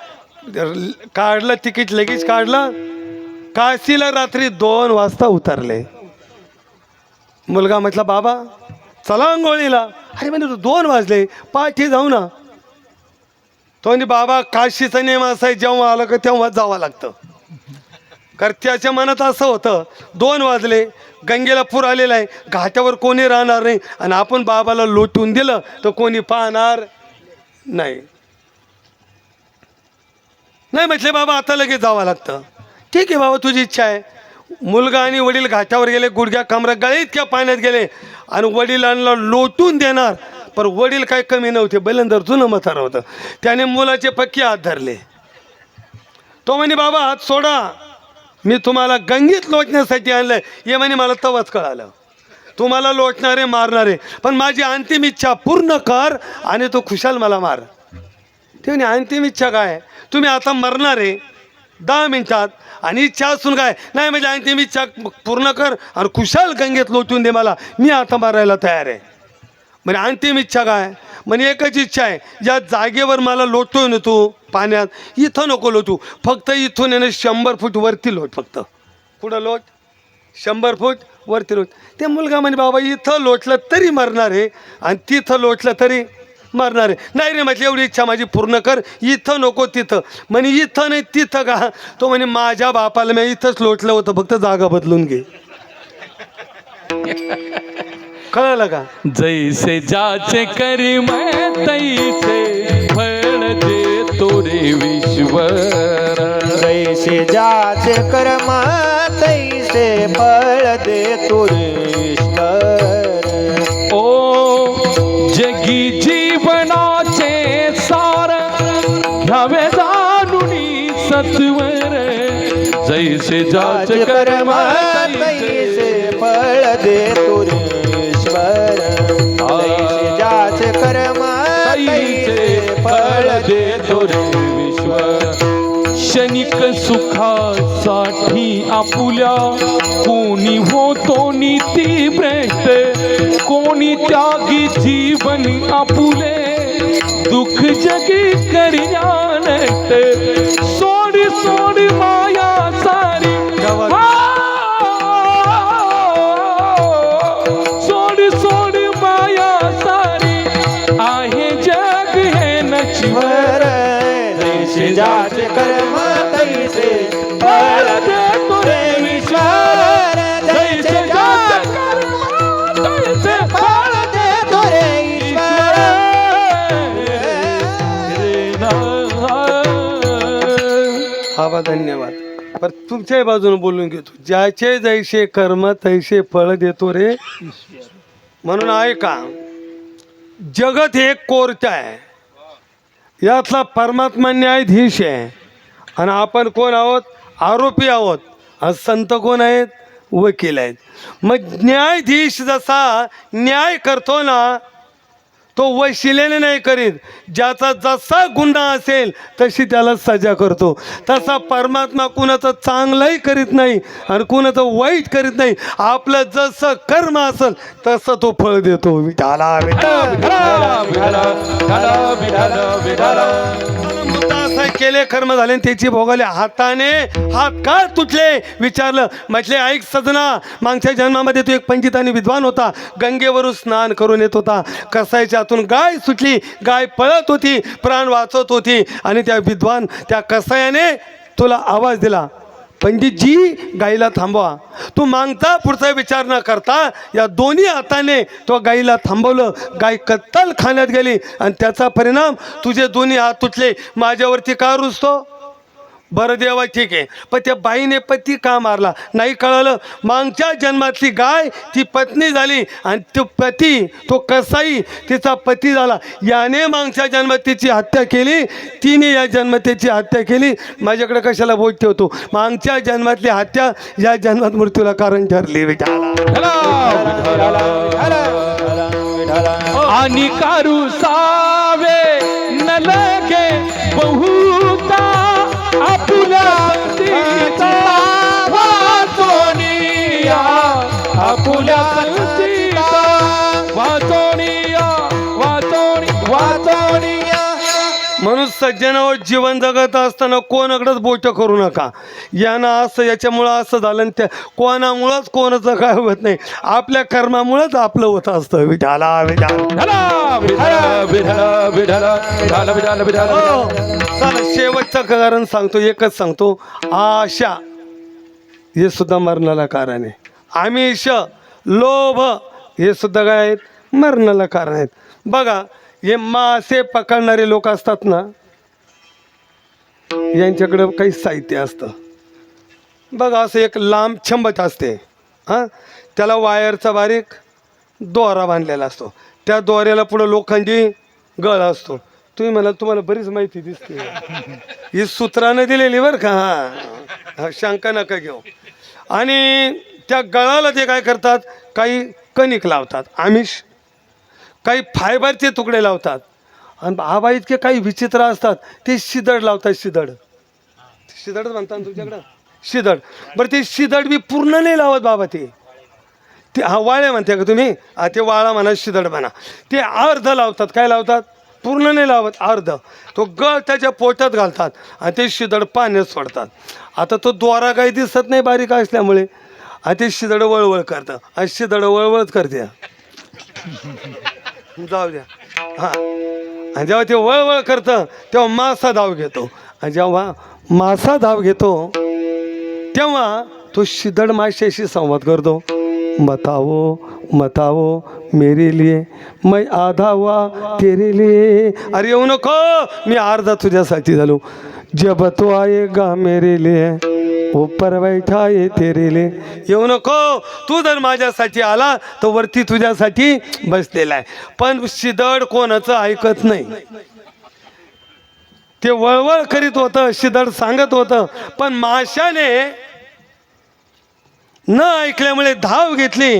काढलं तिकीट, लगेच काढलं. काशीला रात्री 2 वाजता उतरले. मुलगा म्हटला, बाबा चला अंघोळीला. अरे म्हणजे 2 वाजले, पाठी जाऊ ना. तो म्हणजे, बाबा काशीचा नियम असा आहे, जेव्हा आलं का तेव्हा जावं लागतं. कारण त्याच्या मनात असं होतं, 2 वाजले, गंगेला पूर आलेला आहे, घाटावर कोणी राहणार नाही, आणि आपण बाबाला लोटून दिलं तर कोणी पाहणार नाही. नाही म्हटले, बाबा आता लगेच जावं लागतं. ठीक आहे बाबा, तुझी इच्छा आहे. मुलगा आणि वडील घाटावर गेले, गुडघ्या कमरा गळे इतक्या पाण्यात गेले, आणि वडिलांना लोटून देणार. पण वडील काय कमी नव्हते, बैलंदर जुनं म्हातारं होतं. त्याने मुलाचे पक्के हात धरले. तो म्हणे, बाबा हात सोडा, मी तुम्हाला गंगेत लोटण्यासाठी आणलंय. हे म्हणे, मला तवच कळालं, तुम्हाला लोटणारे मारणारे, पण माझी अंतिम इच्छा पूर्ण कर आणि तो खुशाल मला मार. ते म्हणे, अंतिम इच्छा काय? तुम्ही आता मरणार आहे 10 मिनिटात, आणि इच्छा असून काय नाही, म्हणजे अंतिम इच्छा पूर्ण कर आणि खुशाल गंगेत लोटून दे मला, मी आता मारायला तयार आहे. म्हणजे अंतिम इच्छा काय? म्हणजे एकच इच्छा आहे, या जागेवर मला लोटतोय ना तू पाण्यात, इथं नको लोटू, फक्त इथून येणं 100 फूट वरती लोट. फक्त कुठं लोट? 100 फूट वरती लोट. ते मुलगा म्हणे, बाबा इथं लोटलं तरी मरणार आहे आणि तिथं लोटलं तरी मरणार आहे. नाही रे म्हटलं, एवढी इच्छा माझी पूर्ण कर, इथं नको तिथं. म्हणे, इथं नाही तिथं का? तो म्हणे, माझ्या बापाला मी इथंच लोटलं होतं, फक्त जागा बदलून घे. कळलं का? जैसे जाचे कर्म तैसे फळ देतो रे विश्वर. जैसे जाचे कर्म तैसे फळ देतो रे ईश्वर. ओ जगी जीवनाचे सार घ्यावे जाणूनी सत्वर. जैसे जाचे कर्म तैसे फळ देतो रे ईश्वर. जैसे जाचे कर्म तैसे फळ देतो रे विश्व. क्षणिक सुखासाठी आपुल्या कोणी होतो नीती भ्रष्ट. कोणी त्यागी जीवन आपुले दुःख जगी करिया नष्ट. सोड सोड माया सारी धन्यवाद. पर तुमच्याही बाजूने बोलून घेतो. ज्याचे जैसे कर्म तैसे फळ देतो रे. म्हणून ऐका, जगत हे कोर्ट आहे, यातला परमात्मा न्यायाधीश आहे आणि आपण कोण आहोत? आरोपी आहोत. आज संत कोण आहेत? वकील आहेत. मग न्यायाधीश जसा न्याय करतो ना, तो वशिलेने नाही करीत. ज्याचा जसा गुन्हा असेल तशी त्याला सजा करतो. तसा परमात्मा कुणाचं चांगलंही करीत नाही आणि कुणाचं वाईट करीत नाही. आपलं जसं कर्म असेल तसं तो फळ देतो. विठाला केले कर्म झाले आणि त्याची भोगाले. हाताने हात का तुटले विचारलं. म्हटले ऐक सजना, मागच्या जन्मामध्ये तो एक पंडित आणि विद्वान होता. गंगेवरून स्नान करून येत होता. कसायच्या हातून गाय सुटली. गाय पळत होती, प्राण वाचवत होती आणि त्या विद्वान त्या कसायाने तुला आवाज दिला, पंडितजी गाईला थांबवा. तू मागता पुढचा विचार न करता या दोन्ही हाताने तो गाईला थांबवलं. गाय कत्तल खाण्यात गेली आणि त्याचा परिणाम तुझे दोन्ही हात तुटले. माझ्यावरती का रुसतो? बरं देवा ठीक आहे, पण त्या बाईने पती का मारला? नाही कळलं. मागच्या जन्मातली गाय ती पत्नी झाली आणि तो पती, तो कसाई तिचा पती झाला. याने मागच्या जन्मात तिची हत्या केली, तिने या जन्मात त्याची हत्या केली. माझ्याकडे कशाला बोट ठेवतो? मागच्या जन्मातली हत्या या जन्मात मृत्यूला कारण ठरली. आणि कारू सावे न लगे बहुता आपुल्या सीता वाचोनिया, आपुल्या सीता वाचोनिया, वाचोनिया. म्हणून सज्जनावर जीवन जगत असताना कोणाकडेच बोट करू नका. यानं असं, याच्यामुळं असं झालं आणि त्या कोणामुळंच कोणाचं काय होत नाही. आपल्या कर्मामुळंच आपलं होत असतं. विठाला चला शेवटचं कारण सांगतो, एकच सांगतो. आशा हे सुद्धा मरणाला कारण आहे. आमिष, लोभ हे सुद्धा काय आहेत? मरणाला कारण आहेत. बघा, हे मासे पकडणारे लोक असतात ना, यांच्याकडं काही साहित्य असतं. बघा, असं एक लांब छंबट असते, हां, त्याला वायरचा बारीक दोरा बांधलेला असतो. त्या दोऱ्याला पुढं लोखंडी गळ असतो. तुम्ही म्हणाल तुम्हाला बरीच माहिती दिसते. ही सूत्रानं दिलेली बरं का. हां, शंका नका घेऊ. आणि त्या गळाला ते काय करतात? काही कणिक लावतात, आमिष, काही फायबरचे तुकडे लावतात. आणि आबा इतके काही विचित्र असतात, ते शिदड लावतात. शिदड म्हणतात तुमच्याकडं? शिदड. बरं, ते शिदड बी पूर्ण नाही लावत बाबा. ते वाळे म्हणते का तुम्ही? ते वाळा म्हणा, शिदड म्हणा. ते अर्ध लावतात. काय लावतात? पूर्ण नाही लावत, अर्ध. तो गळ त्याच्या पोटात घालतात आणि ते शिदड पाण्यात सोडतात. आता तो दोरा काही दिसत नाही बारीक असल्यामुळे, आणि ते शिदड वळवळ करतं आणि शिदड वळवळच करते. जाऊ द्या. हां, आणि जेव्हा ते वळवळ करतं तेव्हा मासा धाव घेतो. आणि जेव्हा मासा धाव घेतो तेव्हा तो शिदड माशाशी संवाद करतो. मताओ मेरे लिए, मैं आधा हुआ तेरे लिए. अरे येऊ नको, मी अर्धा तुझ्यासाठी झालो. जब तो आएगा मेरे लिए, ऊपर बैठा आहे तेरे लिए. येऊ नको, तू जर माझ्यासाठी आला तर वरती तुझ्यासाठी बसलेला आहे. पण शिदड कोणाचं ऐकत नाही. ते वळवळ करीत होतं, शिदड सांगत होतं, पण माशाने न ऐकल्यामुळे धाव घेतली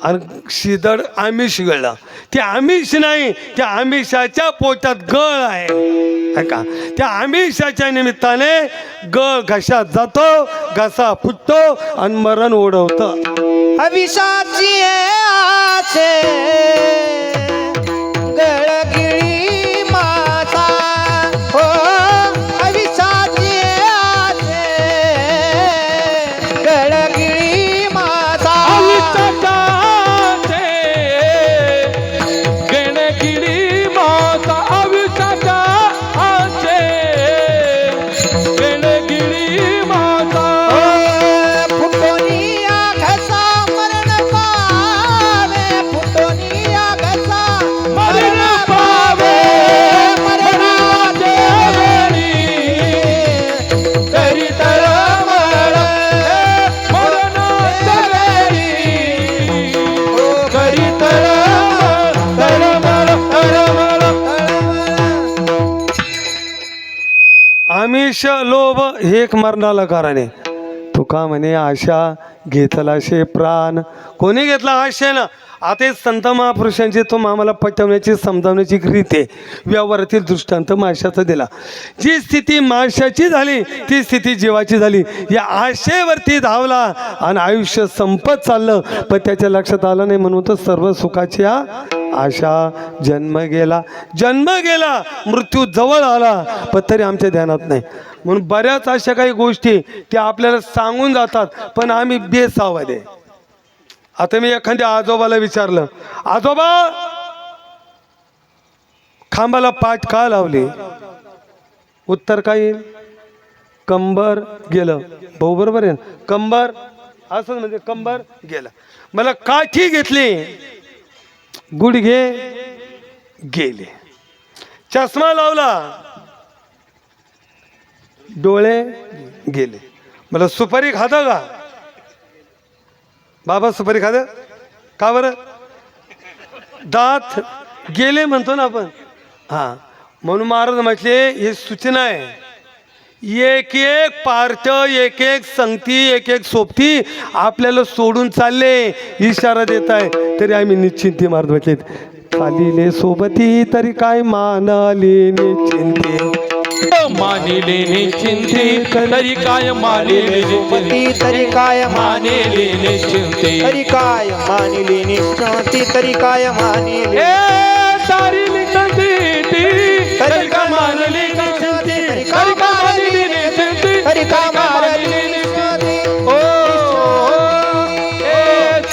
आणि शिदड आमिष गळला. ते आमिष नाही, त्या आमिषाच्या पोटात गळ आहे का. त्या आमिषाच्या निमित्ताने गळ घशात जातो, घसा फुटतो आणि मरण ओढवतं. अभिषाची आसे गळगिळी माता, हो अभिषाची आसे गळगिळी माता. गणगिरी माता, अविचाचा आचे गणगिरी माता. फुटोनिया घसा मरण पावे, फुटोनिया घसा मरण पावे, मरणाच्या वेळी हे एक मरणाला कारण आहे. तुका म्हणे आशा घेतला शे प्राण. कोणी घेतला आशेनं? आता हे संत महापुरुषांची तो आम्हाला पटवण्याची समजावण्याची एक रीत आहे. व्यवहारातील दृष्टांत माशाचा दिला. जी स्थिती माशाची झाली ती स्थिती जीवाची झाली. या आशेवरती धावला आणि आयुष्य संपत चाललं, पण त्याच्या लक्षात आलं नाही. म्हणून तर सर्व सुखाची आशा. जन्म गेला, मृत्यू जवळ आला, पण तरी आमच्या ध्यानात नाही. म्हणून बऱ्याच अशा काही गोष्टी त्या आपल्याला सांगून जातात, पण आम्ही बेसावध आहे. आता मी एखाद्या आजोबाला विचारलं, आजोबा खांबाला पाठ का लावली? उत्तर काय येईल? कंबर गेलं. भाऊ बरोबर आहे, कंबर असं म्हणजे कंबर गेलं. मला काठी घेतली, गुडघे गेले. चष्मा लावला, डोळे गेले. मला सुपारी खाता का बाबा? सुपारी खातं का बरं? दात गेले म्हणतो ना आपण. हां, म्हणून महाराज म्हटले हे सूचना आहे. एक एक पार्ट, एक एक संगती, एक एक सोबती आपल्याला सोडून चालले, इशारा देत आहे. तरी आम्ही निश्चिंती महाराज म्हटले, चालिले सोबती तरी काय मानाले निश्चिंती. मानिले निश्चिंते तरी काय मानिले सोबती तरी काय मानिले निश्चिंते. तरी काय मानिले निश्चिंती तरी काय मानिले. तारी निश्चिंती तरी काय मानिले निश्चिंते. तरी काय मानिले निश्चिंते. तरी काय मानिले निश्चिंती. ओ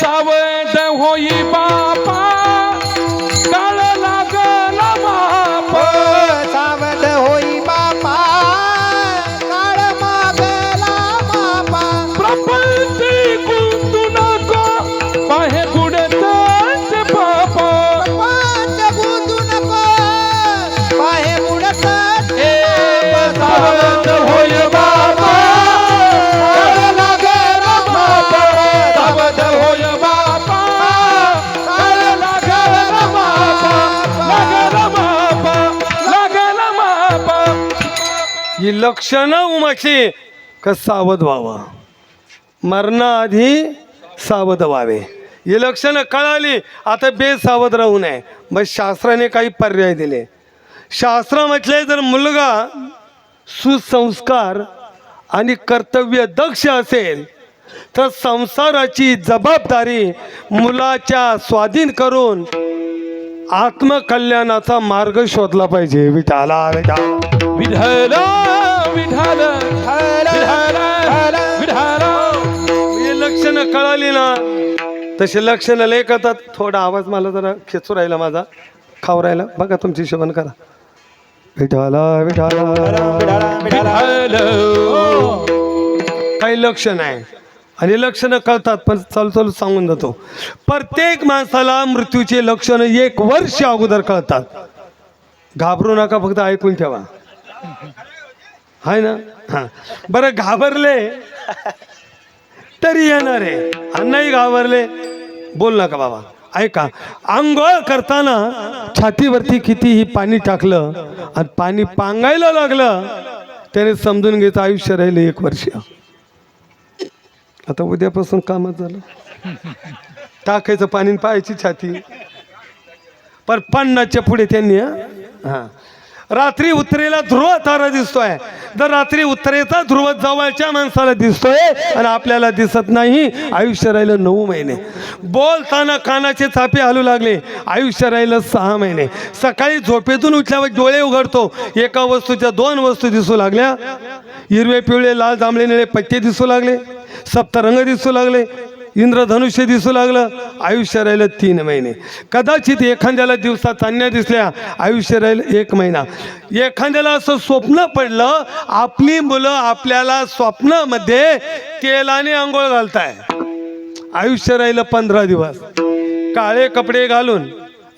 सावध होई बापा, काळ लागला बाप. सावध होई बापा, काळ मागला बापा. प्रपंची गुंतू नको, पाहे बुडतच बापा. पंच गुंतू नको, पाहे बुडतच सावध होय बाबा, काळ लागला बापा. सावध होय बाबा, काळ लागला बापा. लागला बापा, लागला बापा. ही लक्षणं उमाची का सावध व्हावं, मरणाआधी सावध व्हावे. ही लक्षणं कळाली, आता बेसावध राहू नये. मग शास्त्राने काही पर्याय दिले. शास्त्र म्हटले जर मुलगा सुसंस्कार आणि कर्तव्य दक्ष असेल तर संसाराची जबाबदारी मुलाच्या स्वाधीन करून आत्मकल्याणाचा मार्ग शोधला पाहिजे. विठाला विठाला विठाल विठाल विठाल विठाल. हे लक्षणं कळाली ना, तसे लक्षणं लय करतात. थोडा आवाज मला जरा खेचू राहिला माझा, खाऊ राहिला. बघा तुमची हिशोबाने करा. विठाला विठाला विठाल. काही लक्षण आहे आणि लक्षणं कळतात, पण चालू सांगून जातो. प्रत्येक माणसाला मृत्यूचे लक्षणं 1 वर्ष अगोदर कळतात. घाबरू नका, फक्त ऐकून ठेवा. हाय ना? हां, बरं घाबरले तरी येणार आहे, आणि नाही घाबरले बोल नका बाबा. ऐका, आंघोळ करताना छातीवरती कितीही पाणी टाकलं आणि पाणी पांगायला लागलं, त्याने समजून घ्यायचं आयुष्य राहिलं 1 वर्ष. आता उद्यापासून कामच झालं. टाकायचं पाणी पाहायची छाती. पण 50च्या पुढे त्यांनी हां रात्री उत्तरेला ध्रुव तारा दिसतोय. जर रात्री उत्तरेचा ध्रुव जवळच्या माणसाला दिसतोय आणि आपल्याला दिसत नाही, आयुष्य राहिलं 9 महिने. बोलताना कानाचे चापे हलू लागले, आयुष्य राहिलं 6 महिने. सकाळी झोपेतून उठल्यावर डोळे उघडतो, एका वस्तूच्या 2 वस्तू दिसू लागल्या. हिरवे पिवळे लाल जांभळे निळे पट्टे दिसू लागले, सप्तरंग दिसू लागले, इंद्रधनुष्य दिसू लागलं. आयुष्य राहिलं 3 महिने. कदाचित एखाद्याला दिवसात चांदण्या दिसल्या, आयुष्य राहिलं 1 महिना. एखाद्याला असं स्वप्न पडलं, आपली मुलं आपल्याला स्वप्नामध्ये तेलाने आंघोळ घालताय, आयुष्य राहिलं 15 दिवस. काळे कपडे घालून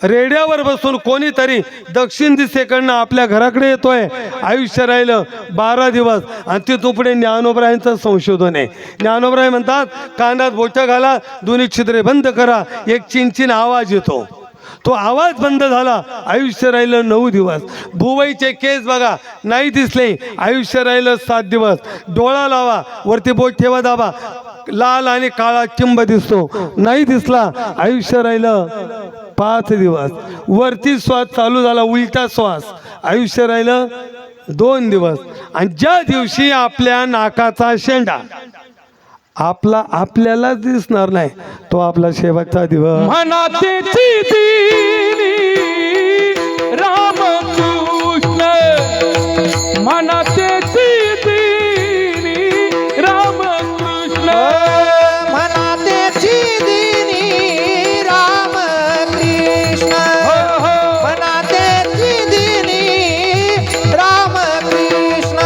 रेड्यावर बसून कोणीतरी दक्षिण दिशेकडनं आपल्या घराकडे येतोय, आयुष्य राहिलं 12 दिवस. आणि ते तुपडे ज्ञानोबरायांचं संशोधन आहे. ज्ञानोबराय म्हणतात, कानात बोटं घाला, दोन्ही छिद्रे बंद करा, एक चिनचिन आवाज येतो. तो आवाज बंद झाला, आयुष्य राहिलं 9 दिवस. भुवईचे केस बघा, नाही दिसले, आयुष्य राहिलं 7 दिवस. डोळा लावा, वरती बोट ठेवा, दाबा, लाल आणि काळा चिंब दिसतो, नाही दिसला, आयुष्य राहिलं 5 दिवस. वरती श्वास चालू झाला, उलटा श्वास, आयुष्य राहिलं 2 दिवस. आणि ज्या दिवशी आपल्या नाकाचा शेंडा आपल्याला दिसणार नाही, तो आपला शेवटचा दिवस. मनाते दीनी रामकृष्ण, मनाते दीनी रामकृष्ण, मनातेची दिनी रामकृष्ण, मनातेची दिनी रामकृष्ण.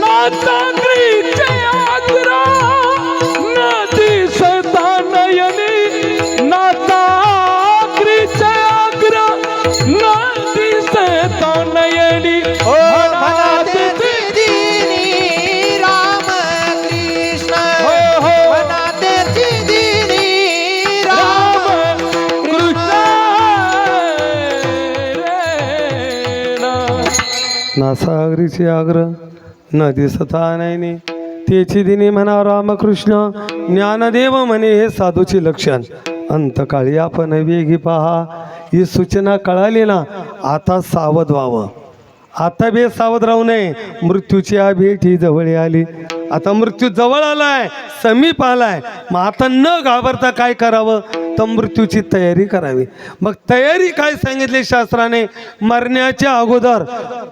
नाता ग्रीचे आग्रा नदी सदा नयनी, नाता ग्रीचे आग्रा नदी सदा नयनी. मनातेची दिनी रामकृष्ण, मनातेची दिनी कृष्ण नासागरीची आग्र न दिसता नाही, तेची दिनी म्हणा रामकृष्ण. ज्ञानदेव म्हणे हे साधूचे लक्षण, अंतकाळी आपण वेगी पहा. ही सूचना कळाली ना, आता सावध व्हावं, आता बेसावध राहू नये. मृत्यूची भेटी जवळ आली, आता मृत्यू जवळ आलाय, समीप आलाय. मग आता न घाबरता काय करावं, तर मृत्यूची तयारी करावी. मग तयारी काय सांगितली शास्त्राने, मरण्याच्या अगोदर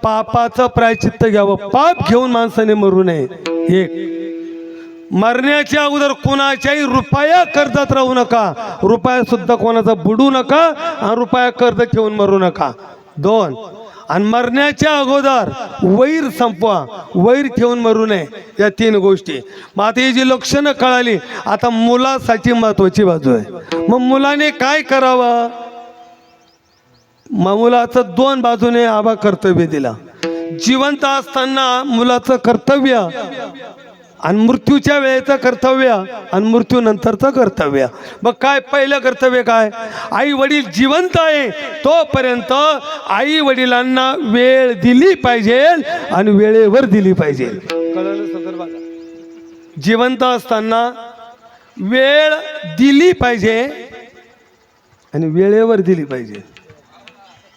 पापाचं प्रायचित्त घ्यावं. पाप घेऊन माणसाने मरू नये. एक, मरण्याच्या अगोदर कोणाच्याही रुपया कर्जात राहू नका, रुपया सुद्धा कोणाचा बुडू नका, आणि रुपया कर्ज ठेवून मरू नका. 2, आणि मरण्याच्या अगोदर वैर संपवा, वैर ठेवून मरू नये. या 3 गोष्टी. मग आता ही जी लक्षणं कळाली, आता मुलासाठी महत्वाची बाजू आहे. मग मुलाने काय करावं, मग मुलाचं 2 बाजूने आबा कर्तव्य दिला. जिवंत असताना मुलाचं कर्तव्य, आणि मृत्यूच्या वेळेचं कर्तव्य, आणि मृत्यूनंतरचं कर्तव्य. मग काय पहिलं कर्तव्य काय, आई वडील जिवंत आहे तोपर्यंत आई वडिलांना वेळ दिली पाहिजे, आणि वेळेवर दिली पाहिजे. कळलं संदर्भात, जिवंत असताना वेळ दिली पाहिजे आणि वेळेवर दिली पाहिजे.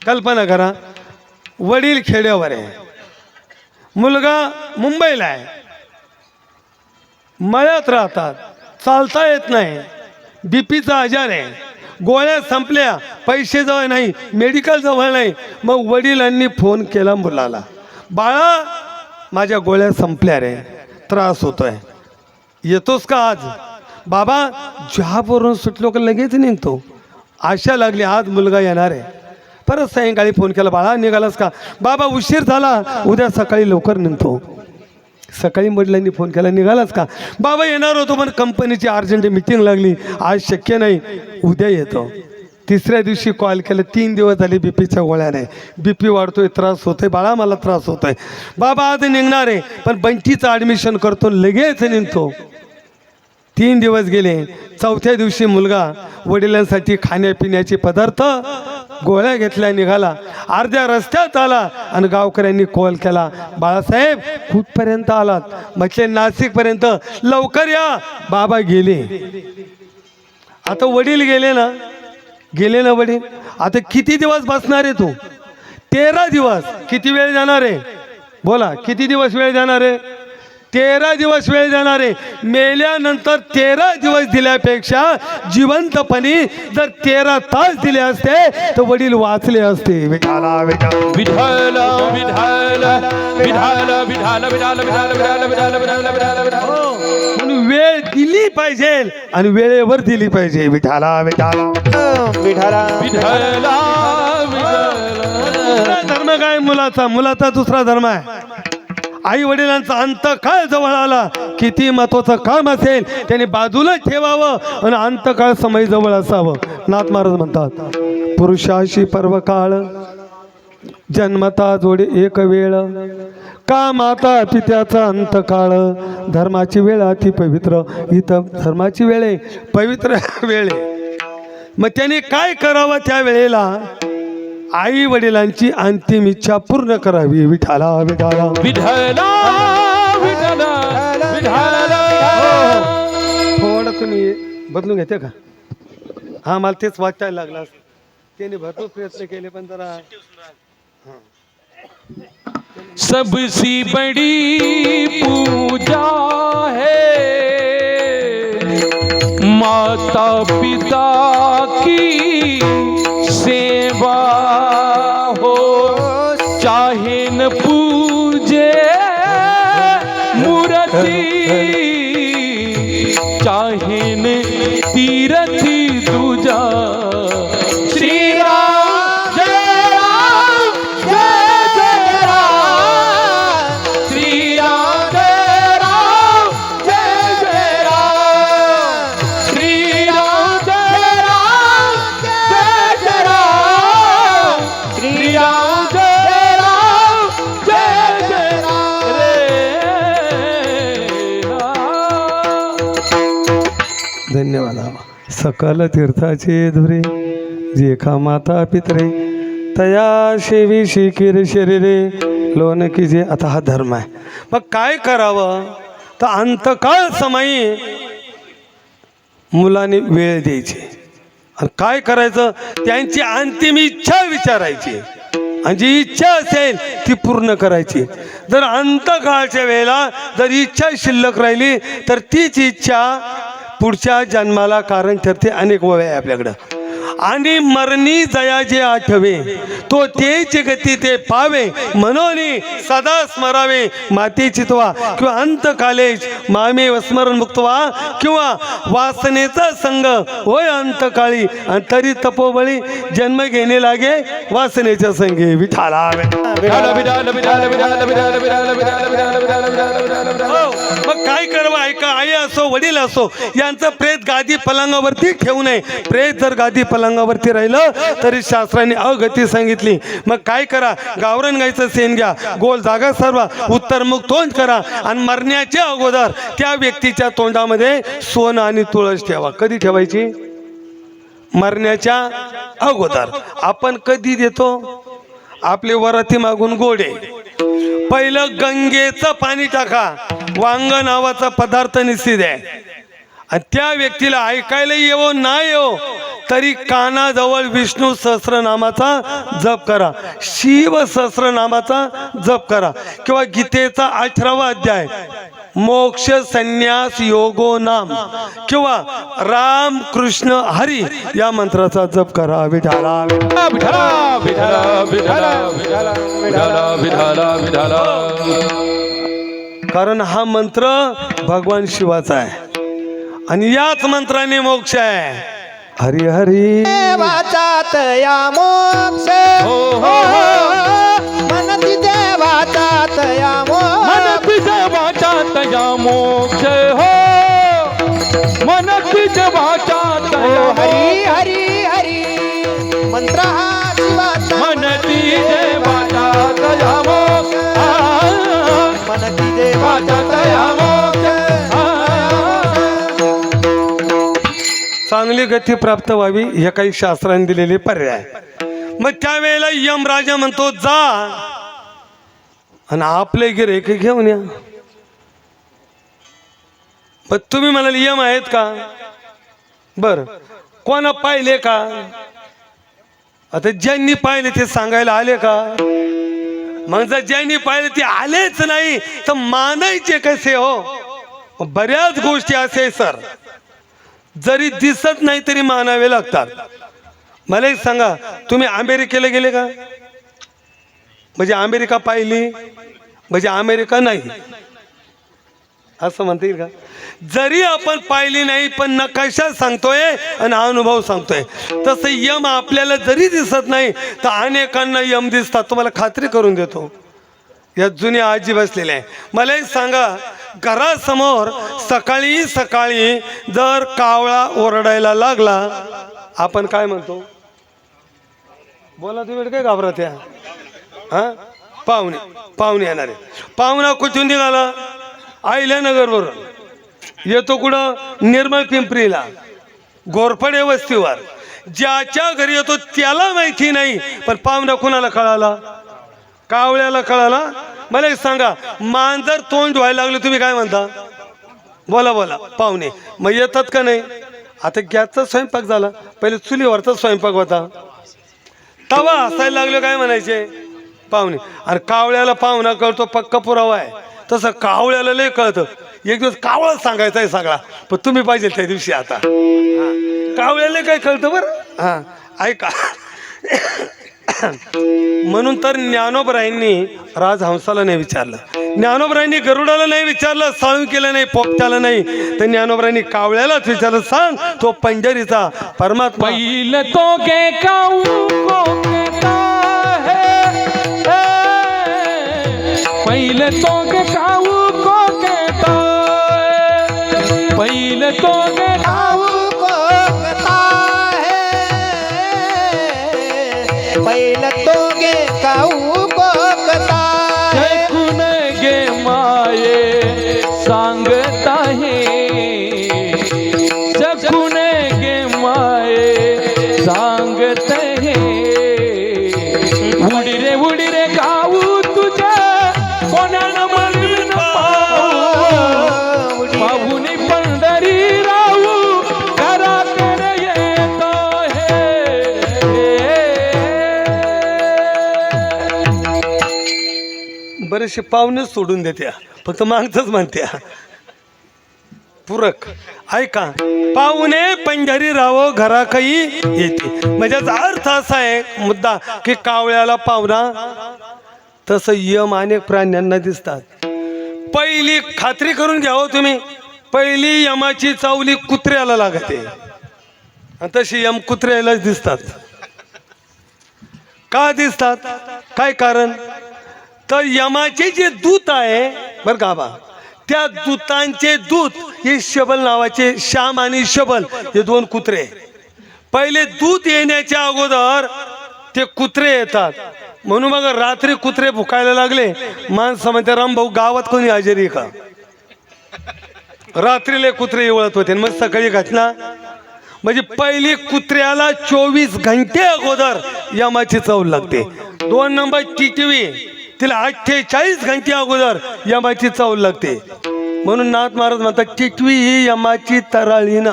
कल्पना करा, वडील खेड्यावर आहे, मुलगा मुंबईला आहे, मळ्यात राहतात, चालता येत नाही, बीपीचा आजार आहे, गोळ्या संपल्या, पैसे जवळ नाही, मेडिकल जवळ नाही. मग वडिलांनी फोन केला मुलाला, बाळा माझ्या गोळ्या संपल्या रे, त्रास होतोय, येतोस का आज. बाबा जॉबवरून सुटलो का लगेच निघतो, आशा लागली आज मुलगा येणार आहे. परत सायंकाळी फोन केला, बाळा निघालास का. बाबा उशीर झाला, उद्या सकाळी लवकर निघतो. सकाळी वडिलांनी फोन केला, निघालाच का. बाबा येणार होतो पण कंपनीची अर्जंट मीटिंग लागली, आज शक्य नाही, उद्या येतो. 3ऱ्या दिवशी कॉल केला, 3 दिवस झाले बीपीच्या गोळ्या नाही, बीपी वाढतोय, त्रास होतोय, बाळा मला त्रास होतोय. बाबा आज निघणार आहे पण बंटीचं ॲडमिशन करतो, लगेच निघतो. 3 दिवस गेले. 4थ्या दिवशी मुलगा वडिलांसाठी खाण्यापिण्याचे पदार्थ गोळ्या घेतल्या निघाला. अर्ध्या रस्त्यात आला आणि गावकऱ्यांनी कॉल केला, बाळासाहेब कुठपर्यंत आलात. म्हटले नाशिकपर्यंत, लवकर या. बाबा गेले. आता वडील गेले ना वडील. आता किती दिवस बसणार आहे तू. 13 दिवस. किती वेळ जाणार आहे बोला, किती दिवस वेळ जाणार आहे. 13 दिवस वेळ जाणार आहे. मेल्यानंतर 13 दिवस दिल्यापेक्षा जिवंतपणी जर 13 तास दिले असते तर वडील वाचले असते. विठाला विठ्ठल विठ्ठल विठ्ठल विठ्ठल विठ्ठल विठ्ठल विठ्ठल विठ्ठल. म्हणून वेळ दिली पाहिजे आणि वेळेवर दिली पाहिजे. विठाला विठाला विठाला विठ्ठल. धर्म काय मुलाचा दुसरा धर्म आहे. आई वडिलांचा अंतकाळ जवळ आला, किती महत्वाचं काम असेल त्याने बाजूला ठेवावं आणि अंतकाळ समय जवळ असावं. नाथ महाराज म्हणतात, पुरुषाशी पर्वकाळ जन्मता जोडे एक वेळ, का माता पित्याचा अंतकाळ, धर्माची वेळ अति पवित्र. इथं धर्माची वेळ आहे, पवित्र वेळ आहे. मग त्याने काय करावं त्या वेळेला? आई वडिलांची अंतिम इच्छा पूर्ण करावी. विठाला विठाला विठला विठला विठला. थोडं तुम्ही बदलून घेते का? हा, मला तेच वाचायला लागला. त्याने भरपूर प्रयत्न केले पण जरा सबसे बड़ी पूजा है माता पिता की सेवा हो, चाहे न पूजे मूर्ति, चाहे न तीरथ दूजा. श्री राम जय राम जय जय राम. श्री राम जय राम जय जय राम. श्री राम जय राम जय जय राम. श्री राम जय राम जय जय राम. रे राम. धन्यवाद. सकल तीर्थाचे धुरे जे खा माता पितरे तया शेवी शिकिर शरीरे लोन की जे. आता हा धर्म आहे. मग काय करावं? तर अंतकाळ समयी मुलाने वेळ द्यायची आणि काय करायचं? त्यांची अंतिम इच्छा विचारायची आणि जी इच्छा असेल ती पूर्ण करायची. जर अंतकाळच्या वेळेला जर इच्छा शिल्लक राहिली तर तीच इच्छा पुढच्या जन्माला कारण ठरते. अनेक वय आहे आपल्याकडं. आणि मरणी जया जे आठवे तो तेच गती ते पावे, म्हणून सदा स्मरावे मातेची त्वा किंवा अंतकालेश मामे स्मरण मुक्त व्हा, किंवा वासनेचा संग होय अंतकाळी आणि तरी तपोबळी जन्म घेणे लागे वासनेच्या संगे. विठाला मग काय करावं? ऐका, आई असो वडील असो यांचं प्रेत गादी पलंगावरती ठेवू नये. प्रेत जर गादी पलंगावरती राहिलं तरी शास्त्राने अगती सांगितली. मग काय करा? गावरण गायचं सेन घ्या, गोल जागा सर्वा, उत्तरमुख तोंड करा आणि मरण्याच्या अगोदर त्या व्यक्तीच्या तोंडामध्ये सोनं आणि तुळस ठेवा. कधी ठेवायची? मरण्याच्या अगोदर. आपण कधी देतो? आपले वराती मागून गोडे. पहिलं गंगेचं पाणी टाका, वांग नावाचा पदार्थ निश्चित आहे. आणि त्या व्यक्तीला ऐकायला येवो ना येवो तरी कानाजवळ विष्णू सहस्रनामाचा जप करा, शिव सहस्रनामाचा जप करा, किंवा गीतेचा 18वा अध्याय मोक्ष संन्यास योगो नाम किंवा राम कृष्ण हरी या मंत्राचा जप करा. विठाला विठला विठला विठला विठला विठला विठला विठला. कारण हा मंत्र भगवान शिवाचा आहे आणि याच मंत्राने मोक्ष आहे. हरी हरी देवाचा तया मोक्ष हो हो मनती देवाचा तया मोक्ष. मनती देवाचा तया मोक्ष हो, मनती देवाचा तया हरी हरी हरी मंत्र हा शिवाचा. मनती देवाचा तया मोक्ष, मनती देवाचा तया मोक्ष. चांगली गती प्राप्त व्हावी हे काही शास्त्राने दिलेले पर्याय. मग त्यावेळेला यमराजा म्हणतो जा आणि आपले गिऱ्हाईक घेऊन या. पण तुम्ही म्हणाले यम आहेत का? बर, कोणा पाहिले का? आता ज्यांनी पाहिले ते सांगायला आले का? मग जर ज्यांनी पाहिले ते आलेच नाही तर मानायचे कसे हो? बऱ्याच गोष्टी असे सर जरी दिसत नाही तरी मानावे लागतात. मला एक सांगा, तुम्ही अमेरिकेला गेले का? म्हणजे अमेरिका पाहिली म्हणजे अमेरिका नाही असं म्हणता येईल का? जरी आपण पाहिली नाही पण नकाशा सांगतोय आणि अनुभव सांगतोय. तसं यम आपल्याला जरी दिसत नाही तर अनेकांना यम दिसतात. तुम्हाला खात्री करून देतो. या जुन्या आजी बसलेल्या आहे. मला एक सांगा, घरासमोर सकाळी सकाळी जर कावळा ओरडायला लागला आपण काय म्हणतो? बोला तुम्ही, काय घाबरत या? हा, पाहुणे येणारे. पाहुणा कुठून निघाला? अहिल्यानगरवरून येतो. कुठं? निर्मळ पिंपरीला, घोरपडे वस्तीवर. ज्याच्या घरी येतो त्याला माहिती नाही, पण पाहुणा कुणाला कळाला? कावळ्याला कळाला. मला एक सांगा, मांजर तोंड धुवायला लागले, तुम्ही काय म्हणता? बोला बोला पाहुणे मग येतात का नाही? आता गॅसचा स्वयंपाक झाला, पहिले चुलीवरचा स्वयंपाक होता, तवा हसायला लागलो काय म्हणायचे पाहुणे. अरे कावळ्याला पाहुणा कळतो पक्का पुरावा आहे, तसं कावळ्याला लय कळतं. एक दिवस कावळा सांगायचा आहे सगळा, पण तुम्ही पाहिजे त्या दिवशी. आता कावळ्याला काय कळतं बरं? हां ऐका. म्हणून तर ज्ञानोबरायांनी राजहंसाला नाही विचारलं, ज्ञानोबरायांनी गरुडाला नाही विचारलं, साळुंकीला नाही, पोपटाला नाही, तर ज्ञानोबरायांनी कावळ्यालाच विचारलं, सांग तो पंढरीचा परमात्मा. पहिले तो के काऊ को कहता है, पहिले तो के काऊ को कहता है, पहिले तो के काऊ को कहता है, पहिलं तो गे काऊ को कहता है. जखून गे माये सांगता है, जखून गे माये सांगत है. उडी रे गाऊ तुझ्या कोणाला म्हणून पाहू, पाहुनी पंढरी राहू घराकडे येतो हे. बरेचसे पाहुणे सोडून देत्या, फक्त मागचंच म्हणत्या पूरक. ऐका, पाहुणे पंढरी राहो घरा काही येते, म्हणजे अर्थ असा आहे मुद्दा की कावळ्याला पाहुणा तसं यम अनेक प्राण्यांना दिसतात. पहिली खात्री करून घ्यावं तुम्ही, पहिली यमाची चावली कुत्र्याला लागते, आणि तशी यम कुत्र्यालाच दिसतात. का दिसतात? काय कारण? तर यमाचे जे दूत आहे बरं का बा, त्या दूतांचे दूत हे शबल नावाचे, श्याम आणि शबल हे दोन कुत्रे. पहिले दूत येण्याच्या अगोदर ते कुत्रे येतात, म्हणून मग रात्री कुत्रे भुकायला लागले. माणसं म्हणते रामभाऊ गावात कोणी हजेरी का? रात्रीले कुत्रे येवळत होते, मग सकाळी घटना. म्हणजे पहिली कुत्र्याला 24 घंटे अगोदर यमाची चव लागते. 2 नंबर टिटवी, तिला 48 घंटे अगोदर यमाची चव लागते. म्हणून नाथ महाराज म्हणतात टिटवी ही यमाची तराळी ना.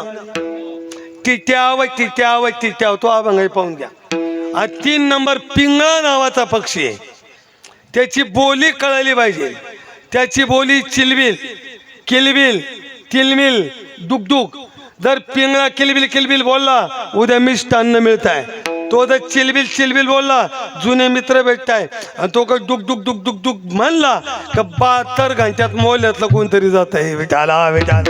टिट्याव टिट्याव टिट्याव, तो अभंग पाहून घ्या. 3 नंबर पिंगळा नावाचा पक्षी आहे, त्याची बोली कळली पाहिजे. त्याची बोली चिलबिल किलबिल तिलमिल डुगडुग. जर पिंगळा किलबिल किलबिल बोलला उद्या मिष्टान्न मिळत आहे, तो जर चिलबिल चिलबिल बोलला जुने मित्र भेटताय, आणि तो का डुक डुक डुक डुक डुक म्हणला का 72 घंट्यात मोल्यातलं कोणतरी जात आहे. विठाला विठाला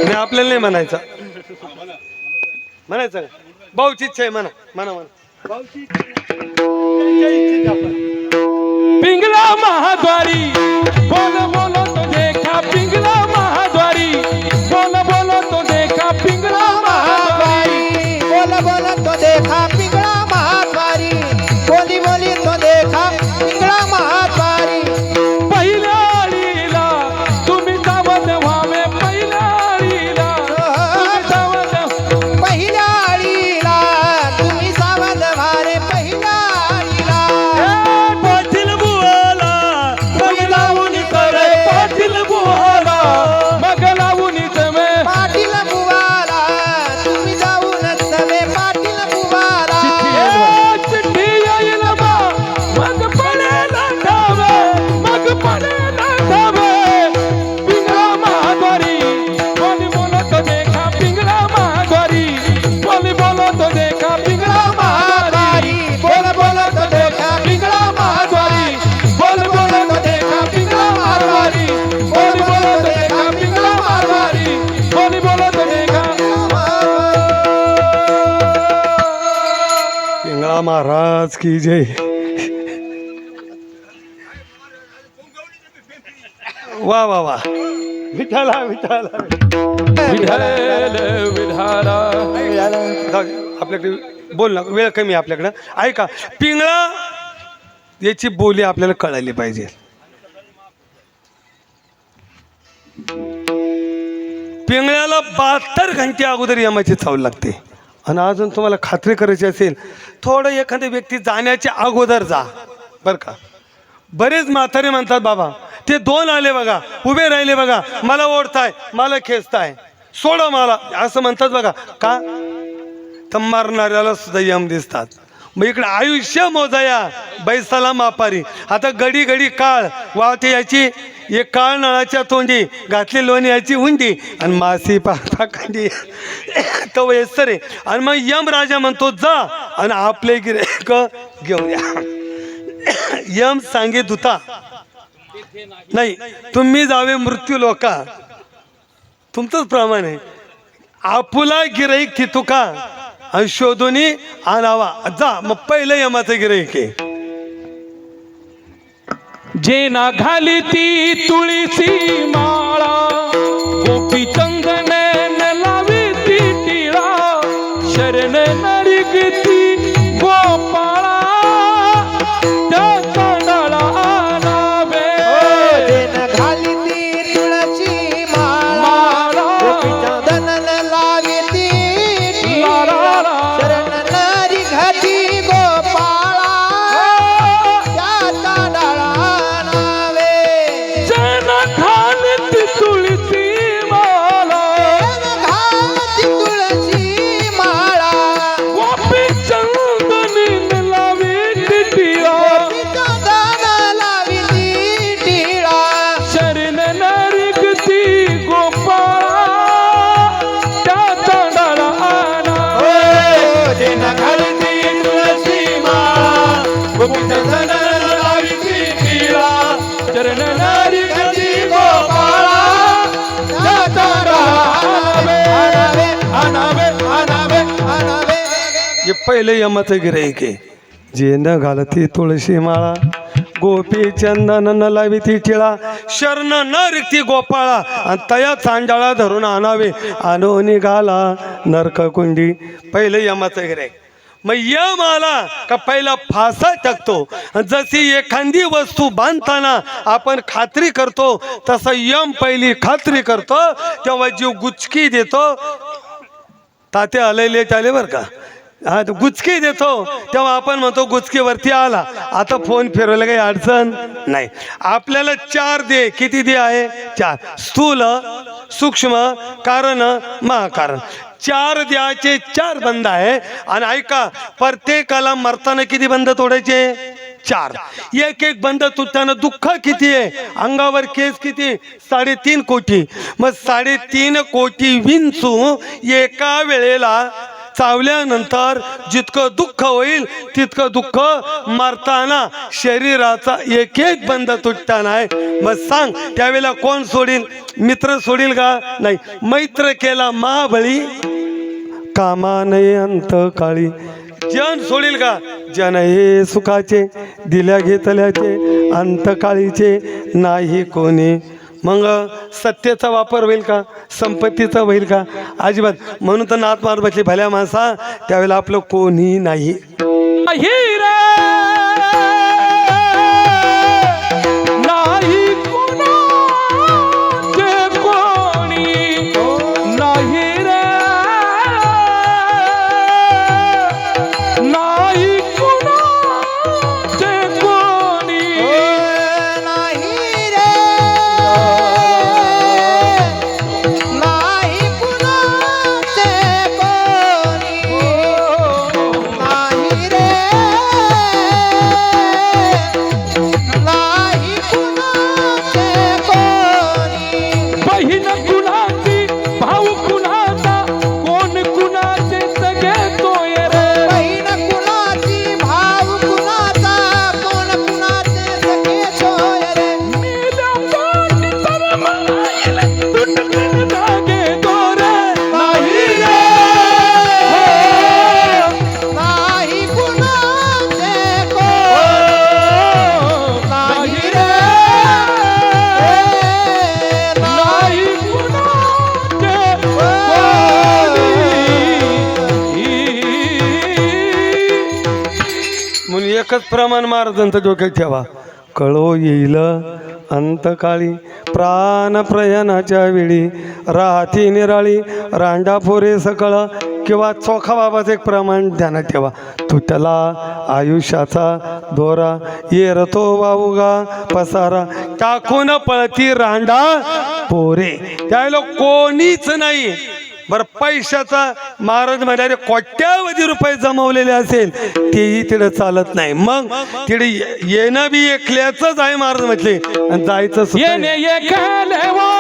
मी आपल्याला नाही म्हणायचं, म्हणायचं भाऊची इच्छा आहे, म्हणा म्हणा म्हणा भाऊची पिंगला महाद्वारी बोल बोलो तो देखा, पिंगला महाद्वारी बोल बोलो तो देखा, पिंगला महाद्वारी बोल बोल तो देखा पिंगळा महाद्वारी, बोली बोली तो देखा पिंगळा महाद्वारी. पहिल्या आळीला तुम्ही सावध व्हावे, पहिल्या आळीला तुम्ही सावध, पहिल्या आळीला तुम्ही सावध व्हारे, पहिल्या आळीला. पाटील बुवाला मग लावून करे पाटील बुहाला, मग लावून जमे पाटील बुवाला तुम्ही जाऊन सवे, पाटील बुवाला. चिठ्ठी येईल बा, मग पडेल धावे, मग पडेल धावे. पिंगळा महाद्वारी बोली बोलत देखा, पिंगळा महाद्वारी बोली बोलत देखा, पिंगळा महाद्वारी बोल बोल तो देखा पिंगळा महाद्वारी बोल बोलत देखा, पिंगळा महाद्वारी बोली बोलत देखा, पिंगळा महाद्वारी बोली बोलत देखा. पिंगळा महाराज की जय. वा वा वा विठाला विठाला. विठ्ठल विठाला. आपल्याकडे बोल ना, वेळ कमी आहे आपल्याकडं. ऐका, पिंगळा याची बोली आपल्याला कळाली पाहिजे. पिंगळ्याला 72 घंटे अगोदर यमाची चावल लागते. आणि अजून तुम्हाला खात्री करायची असेल थोडं एखादी व्यक्ती जाण्याच्या अगोदर जा बरं का. बरेच म्हातारे म्हणतात बाबा ते 2 आले बघा, उभे राहिले बघा, मला ओढताय, मला खेचताय, सोडा मला, असं म्हणतात बघा. का तर मारणाऱ्याला सुद्धा यम दिसतात. मग इकडे आयुष्य मोजाया बैसाला मापारी. आता घडी घडी काळ वावते याची, एक काळ नळाच्या तोंडी घातली लोणी याची उंडी आणि मासी पाखांडी तो वयस्तर आहे. आणि मग यम राजा म्हणतो जा आणि आपले गिऱ्हाईक घेऊन या. यम सांगे दुता नाही, तुम्ही जावे मृत्यू लोका, तुमचंच प्रमाण आहे. आपुला गिऱ्हाईक ती तुका आणि शोधूनी आणावा जा. मग पहिलं यमाचं गिऱ्हाईक आहे. जेना घाली ती तुळशी माळा, गोपी चंदन लावी ती टिळा, शरण नरिगती गोपाळा, त्या तांदळा नावे. जेन घाली ती तुळशी माळा, गोपी चंदन लावी ती टिळा, शरण नरी घाटी गोपाळा, त्या तांदळा नावे. जेना घाली ती तुळशी माळा, जेन घाली तुळशी माळा, गोपी चंदन लावी ती टिळा, गोपी चंदन लावी ती टिळा, शरण नरिगती गोपाळा, त्या तांदळा नावे. जेन घाली ती तुळशी माळा, गोपी चंदन लावी ती टिळा, चरण नरिगती गोपाळा, त्या तांदळा नावे. आणावे, आणावे, आणावे. हे पहिलं यमाचं गिऱ्हाईक आहे. जे न घालती तुळशी माळा, गोपी चंदन न लावी ती टिळा, शरण न रिक्ती गोपाळा, आणि तया चांडाळा धरून आणावे, आणो निघाला नरक कुंडी. पहिलं यमाचं गिऱ्हाईक. मग यम आला का पहिला फासा टाकतो. जशी एखादी वस्तू बांधताना आपण खात्री करतो तसं यम पहिली खात्री करतो, तेव्हा जीव गुचकी देतो. ताते आले लेट आले बरं का. हा गुचकी देतो तेव्हा आपण म्हणतो गुचकीवरती आला. आता फोन फिरवला काही अडचण नाही. आपल्याला 4 दे, किती दे आहे 4, स्थूल सूक्ष्म कारण महाकारण. 4 द्याचे 4 बंद आहे. आणि ऐका प्रत्येकाला मरताना किती बंद तोडायचे 4. एक एक बंद तुटताना दुःख किती आहे, अंगावर केस किती 3.5 कोटी. मग 3.5 कोटी विंचू एका वेळेला चावल्यानंतर जितकं दुःख होईल तितकं दुःख मरताना शरीराचा एक एक बंद तुटताना आहे. मग सांग त्यावेळेला कोण सोडील, मित्र सोडील का नाही. मैत्र केला महाबळी, कामा नाही अंत काळी. जन सोडील का, जन हे सुखाचे दिल्या घेतल्याचे अंतकाळीचे नाही कोणी. मग सत्तेचा वापर होईल का, संपत्तीचा होईल का, अजिबात. म्हणून तर नाथ मार बसली भल्या माणसा, त्यावेळेला आपलं कोणी नाही. नाही रे, नाही कुणाचे कोणी, नाही रे, नाही कुणाचे कोणी. नाही रे, नाही कुणाचे कोणी. नाही रे, नाही कुणाचे कोणी. बहीण कुणाची, भाऊ कुणाचा, कोण कुणाचे सगळे तोय रे. बहीण कुणाची, भाव कुणाचा, कोण कुणाचे सखे सोय रे. मेल्या पोटी तर मायेल तुटले धागे दोरे. नाही रे, नाही कुणाचे कोण. नाही रे, नाही कुणाचे कोणी. म्हणून एकच प्रमाण महाराजांचं डोक्यात ठेवा, कळो येईल अंतकाळी प्राण प्रयाणाच्या वेळी राहती निराळी रांडा फोरे सकळ किंवा चोखा बाबाचं एक प्रमाण ध्यानात ठेवा. तुटला आयुष्याचा दोरा येरतो वाऊगा पसारा टाकून पळती रांडा पोरे. त्यावेळेला कोणीच नाही. बरं पैशाचा महाराज म्हणाले कोट्यावधी रुपये जमवलेले असेल तेही तिकडे चालत नाही. मग तिकडे येणं बी एकल्याचंच आहे महाराज म्हटले आणि जायचं सुद्धा आहे. येणे एकलेवा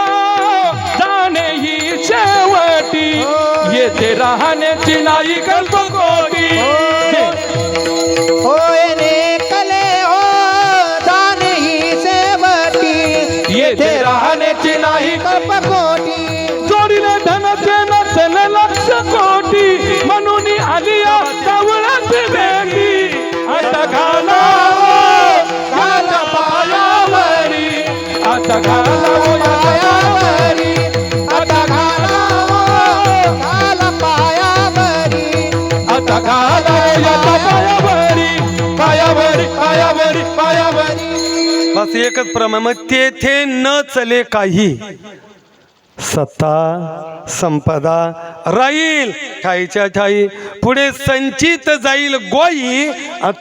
जाणे ही शेवटी येथे राहण्याची नाही कल्पकोटी. होय कले हो जाणे ही शेवटी येथे राहण्याची नाही कल्पकोटी. जोडीले धनाचे नसेल लक्ष कोटी म्हणून आलिया कावळात बेटी. आता घालावं घाला पायावरी आता घालावं पायावरी आता घालावं घाला पायावरी आता घालावं पायावरी पायावरी पायावरी पायावरी. बस एकच प्रमाण. मग तेथे न चले काही सत्ता संपदा राहील ठाईच्या ठाई पुढे संचित जाईल गोई.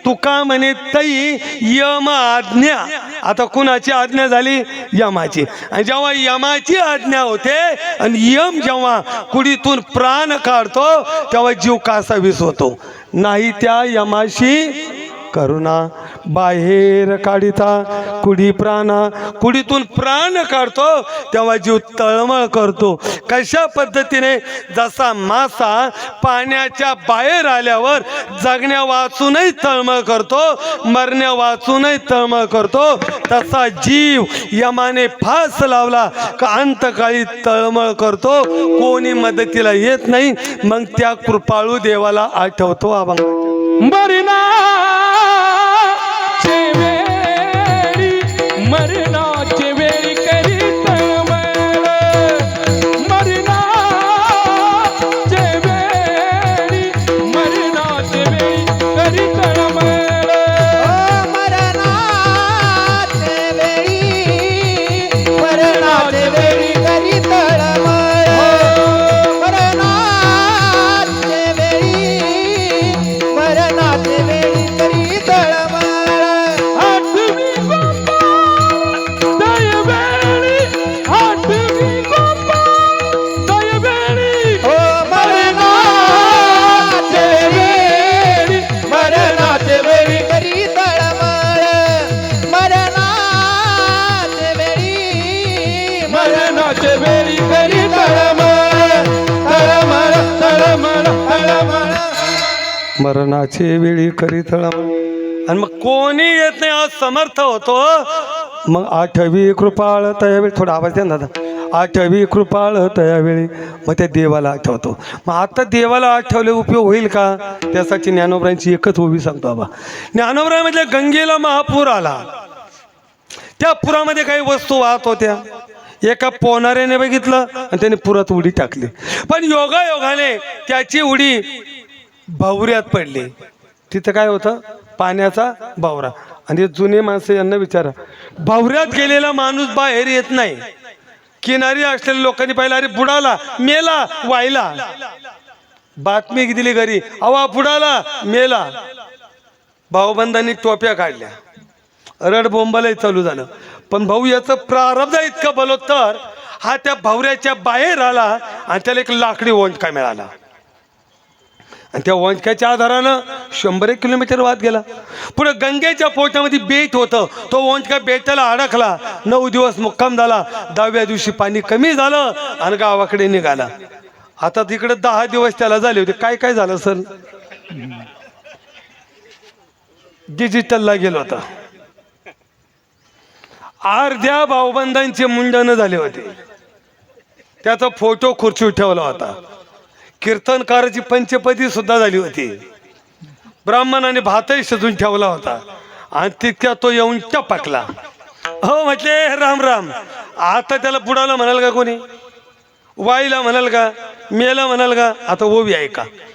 तुका म्हणे तई यम आज्ञा. आता कुणाची आज्ञा झाली? यमाची. आणि जेव्हा यमाची आज्ञा होते आणि यम जेव्हा कुडीतून प्राण काढतो तेव्हा जीव कासावीस होतो. नाही त्या यमाशी करुणा बाहेर काढिता कुडी प्राणा. कुडीतून प्राण काढतो तेव्हा जीव तळमळ करतो. कशा पद्धतीने? जसा मासा पाण्याच्या बाहेर आल्यावर जगण्या वाचूनही तळमळ करतो मरण्या वाचूनही तळमळ करतो तसा जीव यमाने फास लावला का अंतकाळी तळमळ करतो. कोणी मदतीला येत नाही. मग त्या कृपाळू देवाला आठवतो. अभंग मरणाचे वेळी मरणाचे वेळी करी तळमळ. मरणाचे वेळी मरणाचे वेळी करी तळमळ. मरणाचे वेळी मरणाचे वेळी करी तळमळ. मरणाचे वेळी मरणाचे वेळी करी तळमळ. आठवी गोपाळ दयवेळी आठवी गोपाळ दयवेळी हो मरणाचे वेळी मरणाचे वेळी करी तळमळ. मरणाचे वेळी मरणाचे वेळी करी तळमळ तळमळ तळमळ तळमळ. मरणाचे वेळी करीत आणि मग कोणी येत नाही. आज समर्थ होतो. मग आठवी कृपाळ त्यावेळी थोडा आवाज द्या ना दादा. आठवी कृपाळ त्यावेळी मग त्या देवाला आठवतो. मग आता देवाला आठवले उपयोग होईल का? त्यासाठी ज्ञानोबरांची एकच उभी सांगतो बाबा. ज्ञानोबरामध्ये गंगेला महापूर आला. त्या पुरामध्ये काही वस्तू वाहत होत्या. एका पोहणाऱ्याने बघितलं आणि त्याने पुरात उडी टाकली. पण योगायोगाने त्याची उडी भावऱ्यात पडली. तिथं काय होतं? पाण्याचा भावरा. आणि जुने माणसं यांना विचारा, भावऱ्यात गेलेला माणूस बाहेर येत नाही. किनारी असलेल्या लोकांनी पाहिलं, अरे बुडाला मेला वायला. बातमी दिली घरी, अवा बुडाला मेला. भाऊबंधांनी टोप्या काढल्या. रडबोंबालाही चालू झालं. पण भाऊ याचं प्रारब्ध इतकं बलोत्तर, हा त्या भावऱ्याच्या बाहेर आला आणि त्याला एक लाकडी ओंडका मिळाला. आणि त्या ओंडक्याच्या आधारानं 100 किलोमीटर वाद गेला. पुढे गंगेच्या पोटामध्ये बेट होतं. तो ओंडका बेटाला अडकला. 9 दिवस मुक्काम झाला. 10व्या दिवशी पाणी कमी झालं आणि गावाकडे निघाला. आता तिकडे 10 दिवस त्याला झाले होते. काय काय झालं सर? डिजिटलला गेलो होता. अर्ध्या भाऊबंधांचे मुंडन झाले होते. त्याचा फोटो खुर्चीवर ठेवला होता. कीर्तनकाराची पंचपदी सुद्धा झाली होती. ब्राह्मणाने भातही शिजून ठेवला होता. आणि तितक्या तो येऊन टपकला. हो म्हटले राम राम. आता त्याला बुडाला म्हणाल का कोणी? वाईला म्हणाल का? मेला म्हणाल का? आता ओवी आहे का?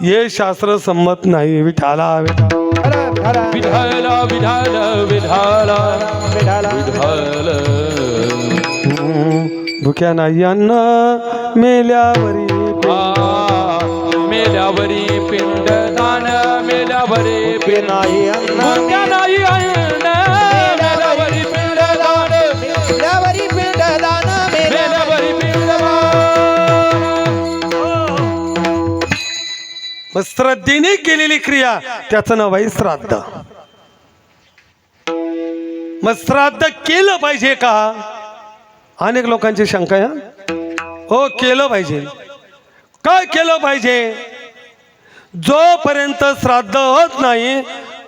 हे शास्त्र संमत नाही. विठाला विठाला विठाला विठाला विठाला विठाला विठाला विठाल भुक्या नाही अन्न मेल्यावरी मेल्यावरी पिंडदान मेल्यावरी नाही अन्न भुक्या नाही अन्न मेल्यावरी पिंडदान मेल्यावरी पिंडदान मेल्यावरी पिंडदान. मग श्रद्धेने केलेली क्रिया त्याचं नाव आहे श्राद्ध. मग श्राद्ध केलं पाहिजे का? अनेक लोकांची शंका आहे हा. हो, केलं पाहिजे. काय केलं पाहिजे? जोपर्यंत श्राद्ध होत नाही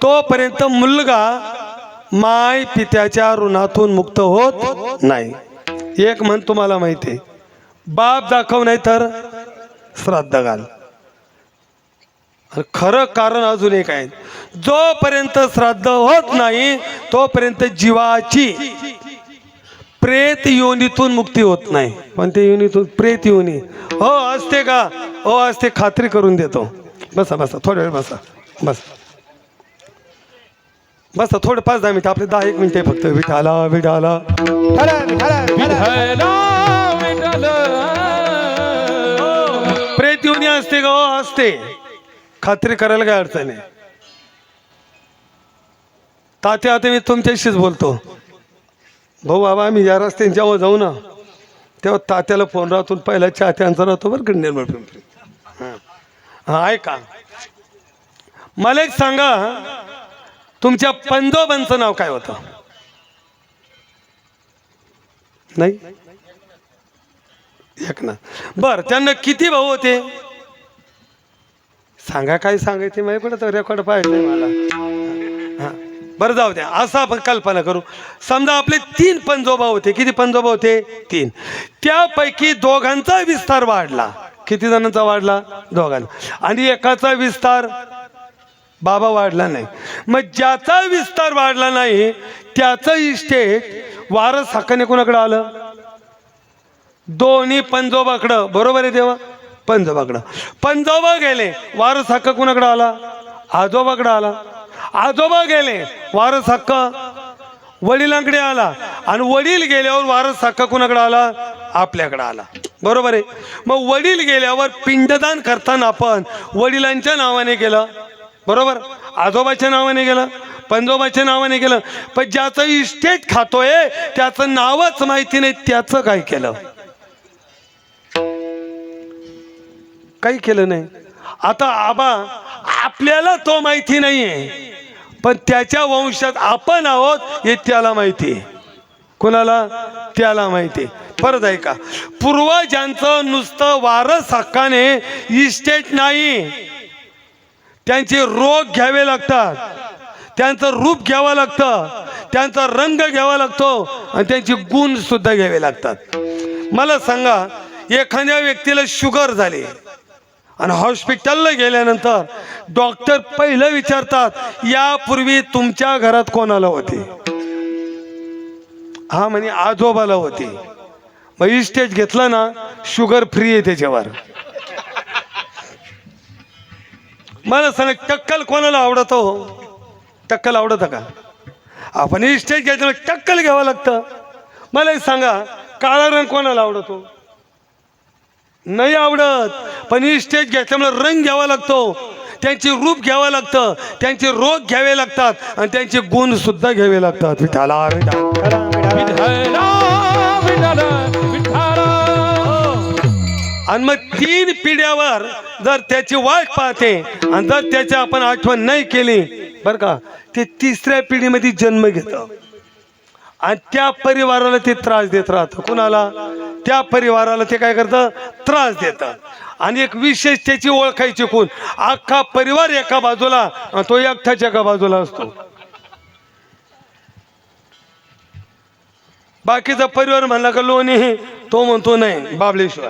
तोपर्यंत मुलगा माय पित्याच्या ऋणातून मुक्त होत नाही. एक म्हण तुम्हाला माहिती आहे, बाप दाखव नाही तर श्राद्ध घाल. खरं कारण अजून एक आहे, जोपर्यंत श्राद्ध होत नाही तोपर्यंत जीवाची प्रेत योनीतून मुक्ती होत नाही. पण ते योनीतून प्रेत योनी हो असते का? हो असते, खात्री करून देतो. बसा बसा, थोडा वेळ बसा. बसा थोडं 5-10 मिनिट, आपले 10-1 मिनिट आहे फक्त. विठाला विठाला प्रेत योनी असते का? हो असते, खात्री करायला काय अडचण आहे. तात्या आता मी तुमच्याशीच बोलतो. भाऊ बाबा आम्ही या रस्त्याने जेव्हा जाऊ ना तेव्हा तात्याला फोन राहतो, पहिला चात्यांचा राहतो बरं का निर्मळ पिंपरी. हां ऐका, मला एक सांगा, तुमच्या पंजोबांचं नाव काय होतं? नाही एक ना. बरं, त्यांना किती भाऊ होते सांगा? काय सांगायचे माझ्याकडे तर रेकॉर्ड पाहिजे मला. हां बरं जाऊ द्या, असं आपण कल्पना करू. समजा आपले 3 पंजोबा होते. किती पंजोबा होते? 3. त्यापैकी दोघांचा विस्तार वाढला. किती जणांचा वाढला? दोघांचा. आणि एकाचा विस्तार बाबा वाढला नाही. मग ज्याचा विस्तार वाढला नाही त्याचं इस्टेट वारस हक्काने कोणाकडे आलं? दोन्ही पंजोबाकडं. बरोबर आहे देवा? पंजोबाकडं. पंजोबा गेले, वारस हक्क कोणाकडे आला? आजोबाकडे आला. आजोबा गेले, वारस हक्क वडिलांकडे आला. आणि वडील गेल्यावर वारस हक्क कोणाकडे आला? आपल्याकडे आला. बरोबर आहे? मग वडील गेल्यावर पिंडदान करताना आपण वडिलांच्या नावाने केलं, बरोबर? आजोबाच्या नावाने केलं, पंजोबाच्या नावाने केलं. पण ज्याचं इस्टेट खातोय त्याचं नावच माहिती नाही, त्याचं काय केलं? काही केलं नाही. आता आबा आपल्याला तो माहिती नाहीये, पण त्याच्या वंशात आपण आहोत हे त्याला माहिती आहे. कोणाला? त्याला माहिती. परत ऐका, पूर्वजांचं नुसतं वारस हक्काने इस्टेट नाही, त्यांचे रोग घ्यावे लागतात, त्यांचं रूप घ्यावं लागतं, त्यांचा रंग घ्यावा लागतो आणि त्यांचे गुण सुद्धा घ्यावे लागतात. मला सांगा, एखाद्या व्यक्तीला शुगर झाली आणि हॉस्पिटलला गेल्यानंतर डॉक्टर पहिलं विचारतात, यापूर्वी तुमच्या घरात कोणाला होती? हा म्हणे आजोबाला होती. मग इस्टेट घेतलं ना, शुगर फ्री आहे त्याच्यावर. मला सांग, टक्कल कोणाला आवडतो? टक्कल आवडतं का? आपण इस्टेट घ्यायचं टक्कल घ्यावं लागतं. मला सांगा, काळा रंग कोणाला आवडतो? नाही आवडत. पण इस्टेट घेतल्यामुळे रंग घ्यावा लागतो, त्यांचे रूप घ्यावं लागतं, त्यांचे रोग घ्यावे लागतात आणि त्यांचे गुण सुद्धा घ्यावे लागतात. विठाला आणि मग 3 पिढ्यावर जर त्याची वाट पाहते आणि जर त्याची आपण आठवण नाही केली बरं का, ते 3ऱ्या पिढीमध्ये जन्म घेतं आणि त्या परिवाराला ते त्रास देत राहतं. कुणाला? त्या परिवाराला ते काय करतं? त्रास देतं. आणि एक विशेष त्याची ओळखायची कोण? अख्खा परिवार एका बाजूला, तो एकटाच एका बाजूला असतो. बाकीचा परिवार म्हणला का लोणी, तो म्हणतो नाही बाबलेश्वर.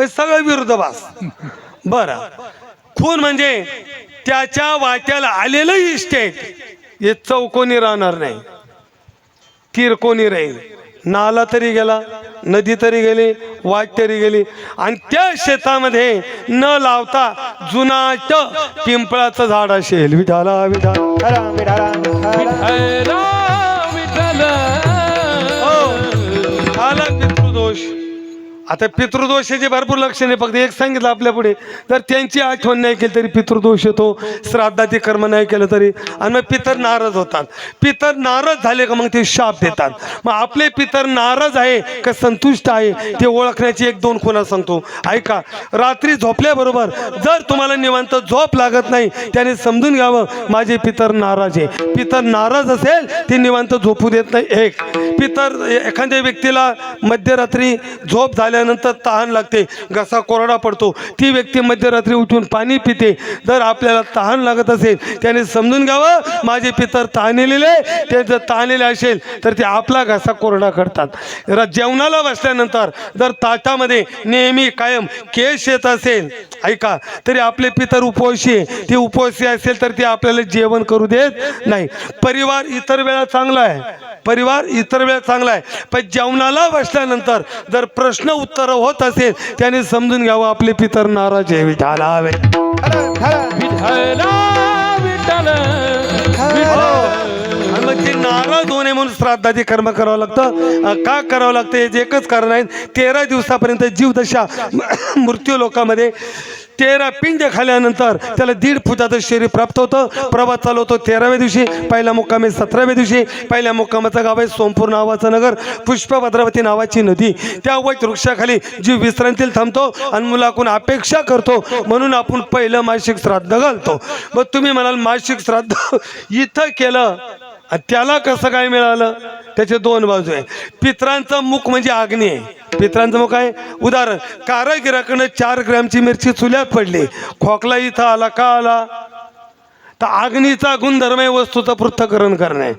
सगळं विरोधाभास. बरं, खून म्हणजे त्याच्या वाट्याला आलेलं इस्टेट हे चौकोनी राहणार नाही, तिरकोनी राहील. नाला तरी गेला, नदी तरी गेली, वाट तरी गेली. आणि त्या शेतामध्ये न लावता जुनाट पिंपळाचं झाड असेल. विठाला विठा विठाला विठाला विठाला. विठ्ठल आला पितृदोष. आता पितृदोषाचे भरपूर लक्षणे, फक्त एक सांगितलं आपल्या पुढे, जर त्यांची आठवण नाही केली तरी पितृदोष येतो, श्राद्धाचे कर्म नाही केलं तरी. आणि मग पितर नाराज होतात. पितर नाराज झाले का मग ते शाप देतात. मग आपले पितर नाराज आहे का संतुष्ट आहे ते ओळखण्याची एक दोन खुणा सांगतो. ऐका, रात्री झोपल्याबरोबर जर तुम्हाला निवांत झोप लागत नाही त्याने समजून घ्यावं माझे पितर नाराज आहे. पितर नाराज असेल ते निवांत झोपू देत नाही. एक पितर, एखाद्या व्यक्तीला मध्यरात्री झोप झाल्यानंतर तहान लागते, घसा कोरडा पडतो, ती व्यक्ती मध्यरात्री उठून पाणी पिते. जर आपल्याला तहान लागत असेल त्याने समजून घ्यावं माझे पितर तहानेलेले. ते जर तहानेले असेल तर ते आपला घसा कोरडा करतात. जेवणाला बसल्यानंतर जर ताटामध्ये नेहमी कायम केश येत असेल, ऐका, तरी आपले पितर उपवासी आहे. ते उपवासी असेल तर ते आपल्याला जेवण करू देत नाही. परिवार इतर वेळा चांगला आहे, परिवार इतर वेळा चांगला आहे, पण जेवणाला बसल्यानंतर जर प्रश्न उत्तर होत असेल त्याने समजून घ्यावं आपले पितर नाराज आहे. विठाला आणि मग ते नाराज होणे म्हणून श्राद्धाचे कर्म करावं लागतं. का करावं लागतं याचे एकच कारण आहे. 13 दिवसापर्यंत जीवदशा मृत्यू लोकामध्ये 13 पिंड खाल्यानंतर त्याला 1.5 फुटाचं शरीर प्राप्त होतं. प्रवास चालू होतो 13व्या दिवशी, पहिला मुक्काम आहे 17व्या दिवशी. पहिल्या मुक्कामाचं गाव आहे सोमपूर नावाचं नगर, पुष्पभद्रावती नावाची नदी. त्या वट वृक्षाखाली जीव विश्रांतीला थांबतो आणि मुलाकडून अपेक्षा करतो म्हणून आपण पहिलं मासिक श्राद्ध घालतो. मग तुम्ही म्हणाल मासिक श्राद्ध इथं केलं त्याला कसं काय मिळालं? त्याचे दोन बाजू आहे. पित्रांचं मुख म्हणजे अग्नी आहे. पित्रांचं मुख आहे. उदाहरण, कारागिराकडनं 4 ग्रॅमची मिरची चुल्यात पडली, खोकला इथं आला, का आला? तर अग्नीचा गुणधर्म आहे वस्तूचं पृथक्करण करणे.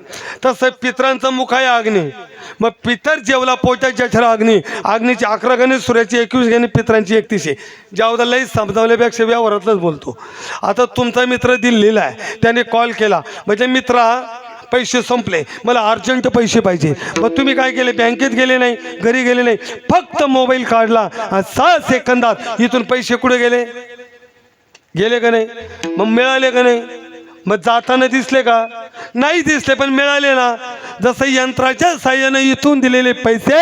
तसं पित्रांचं मुख आहे अग्नी. मग पितर जेवला पोटाच्या ठरा अग्नी, अग्नीची 11 गणे, सूर्याची 21 गणे, पित्रांची 31. ज्यावदा लई समजावल्यापेक्षा व्यवहारातलंच बोलतो. आता तुमचा मित्र दिल्लीला आहे, त्याने कॉल केला, म्हणजे मित्रा पैसे संपले, मला अर्जंट पैसे पाहिजे. मग तुम्ही काय केले? बँकेत गेले नाही, घरी गेले नाही, फक्त मोबाईल काढला, 6 सेकंदात इथून पैसे कुठे गेले? गेले का नाही? मग मिळाले का नाही? मग जाताना दिसले का? नाही दिसले, पण मिळाले ना. जसं यंत्राच्या साह्याने इथून दिलेले पैसे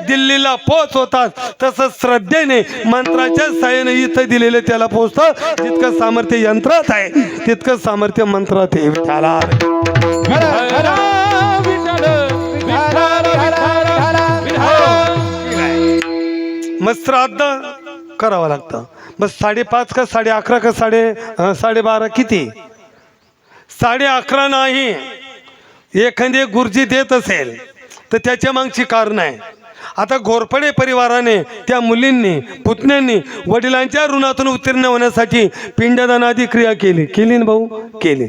दिल्लीला पोहोचवतात, तसं श्रद्धेने मंत्राच्या साह्याने इथं दिलेले त्याला पोहोचतं. जितकं सामर्थ्य यंत्रात आहे तितकं सामर्थ्य मंत्रात आहे. विठाला मग श्राद्ध करावं लागतं. मग 5:30 का 11:30 का 12:30 किती? 11:30 नाही. एखादी गुरुजी देत असेल तर त्याच्या मागची कारण आहे. आता घोरपडे परिवाराने त्या मुलींनी, पुतण्यांनी वडिलांच्या ऋणातून उत्तीर्ण होण्यासाठी पिंडदानादी क्रिया केली ना भाऊ, केली.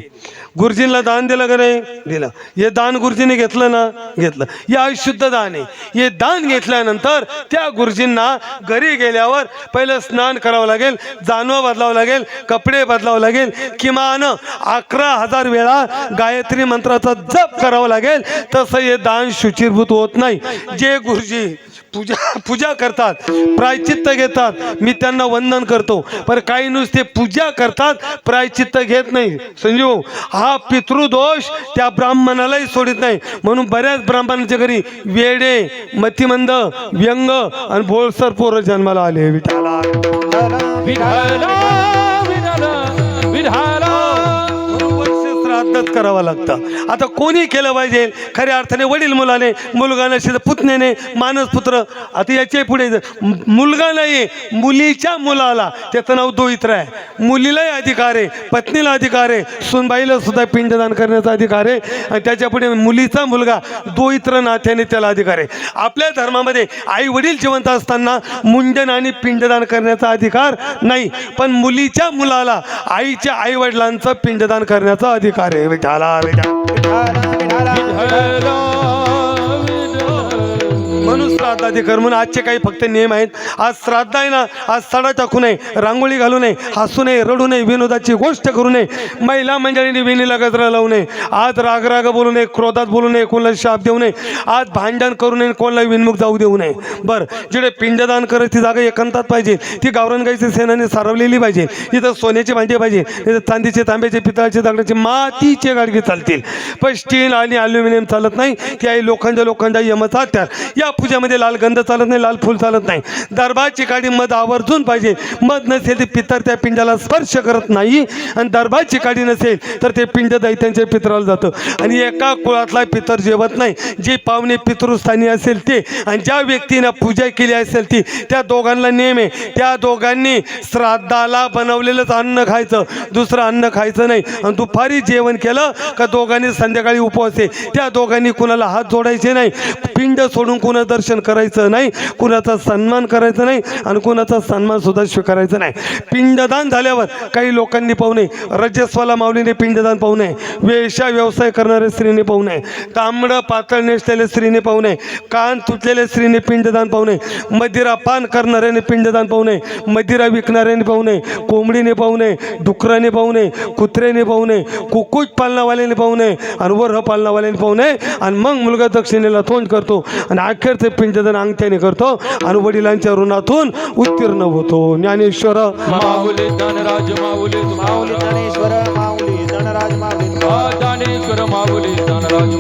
गुरुजींना दान दिलं का नाही? दिलं. हे दान गुरुजीने घेतलं ना? घेतलं. हे अशुद्ध दान आहे. हे दान घेतल्यानंतर त्या गुरुजींना घरी गेल्यावर पहिलं स्नान करावं लागेल, जानवं बदलावं लागेल, कपडे बदलावं लागेल, किमान 11,000 वेळा गायत्री मंत्राचा जप करावा लागेल. तसं हे दान शुचिर्भूत होत नाही. जे गुरुजी पूजा करतात, प्रायचित्त घेतात, मी त्यांना वंदन करतो, पण काही नुसते पूजा करतात, प्रायचित्त घेत नाही. संजीव, हा पितृदोष त्या ब्राह्मणालाही सोडित नाही. म्हणून बऱ्याच ब्राह्मणांच्या घरी वेडे, मतिमंद, व्यंग आणि भोळसर पोरं जन्माला आले. विठाला श्राद्धच करावं लागतं. आता कोणी केलं पाहिजे? खऱ्या अर्थाने वडील मुलाने, मुलगा नसेल पुतण्याने, मानस पुत्र. आता याच्या पुढे मुलगा नाही, मुलीच्या मुलाला, त्याचं नाव दोहित्र आहे. मुलीलाही अधिकार आहे, पत्नीला अधिकार आहे, सुनबाईला सुद्धा पिंडदान करण्याचा अधिकार आहे. आणि त्याच्या पुढे मुलीचा मुलगा दोहित्र नात्याने त्याला अधिकार आहे. आपल्या धर्मामध्ये आई वडील जिवंत असताना मुंडन आणि पिंडदान करण्याचा अधिकार नाही, पण मुलीच्या मुलाला आईच्या आई वडिलांचं पिंडदान करण्याचा अधिकार आहे. विठाला म्हणून श्राद्धादी कर म्हणून आजचे काही फक्त नियम आहेत. आज श्राद्ध आहे ना, आज सडा टाकू नये, रांगोळी घालू नये, हसू नये, रडू नये, विनोदाची गोष्ट करू नये, महिला मंडळींनी विणीला गजरा लावू नये, आज राग बोलू नये, क्रोधात बोलू नये, कोणाला शाप देऊ नये, आज भांडण करू नये, कोणाला विनमुख जाऊ देऊ नये. बरं, जिकडे पिंडदान करत ती जागा एकांतात पाहिजे, ती गावरणगाईची सेनाने सारवलेली पाहिजे. इथं सोन्याची भांडी पाहिजे, इथं चांदीचे, तांब्याचे, पितळाचे, दगडाचे, मातीचे गाडगे चालतील, पण स्टील आणि ॲल्युमिनियम चालत नाही. की आहे लोखंड यमचा त्यार. या पूजामध्ये लाल गंध चालत नाही, लाल फुल चालत नाही. दरबारची काडी मध आवर्जून पाहिजे. मध नसेल ते पितर त्या पिंडाला स्पर्श करत नाही, आणि दरबारची काडी नसेल तर ते पिंड दैत्यांच्या पितराला जातं. आणि एका कुळातला पितर जेवत नाही. जे पाहुणे पितृस्थानी असेल ते, आणि ज्या व्यक्तीनं पूजा केली असेल ती, त्या दोघांना नेम आहे, त्या दोघांनी श्राद्धाला बनवलेलंच अन्न खायचं, दुसरं अन्न खायचं नाही. आणि दुपारी जेवण केलं का दोघांनी संध्याकाळी उपवास आहे, त्या दोघांनी कुणाला हात जोडायचे नाही, पिंड सोडून कुणा दर्शन करायचं नाही, कुणाचा सन्मान करायचा नाही, आणि कुणाचा सन्मान सुद्धा स्वीकारायचा नाही. पिंडदान झाल्यावर काही लोकांनी पाहू नये, रजस्वाला माऊलीने पिंडदान पाहू नये, वेश्या व्यवसाय करणाऱ्या स्त्रीने पाहू नये, तांबडं पातळ नेसलेल्या स्त्रीने पाहू नये, कान तुटलेल्या स्त्रीने पिंडदान पाहू नये, मदिरा पान करणाऱ्याने पिंडदान पाहू नये, मदिरा विकणाऱ्याने पाहू नये, कोंबडीने पाहू नये, डुकराने पाहू नये, कुत्र्याने पाहू नये, कुक्कुट पालनावाल्याने पाहू नये, आणि वरह पालनावाल्याने पाहू नये. आणि मग मुलगा दक्षिणेला तोंड करतो, आणि अखेरचे पिंडदान अंगठ्याने करतो, आणि वडिलांच्या ऋणातून उत्तीर्ण होतो. ज्ञानेश्वर माऊली धनराज माऊली माऊली ज्ञानेश्वर माऊली धनराज माऊली ज्ञानेश्वर माऊली धनराज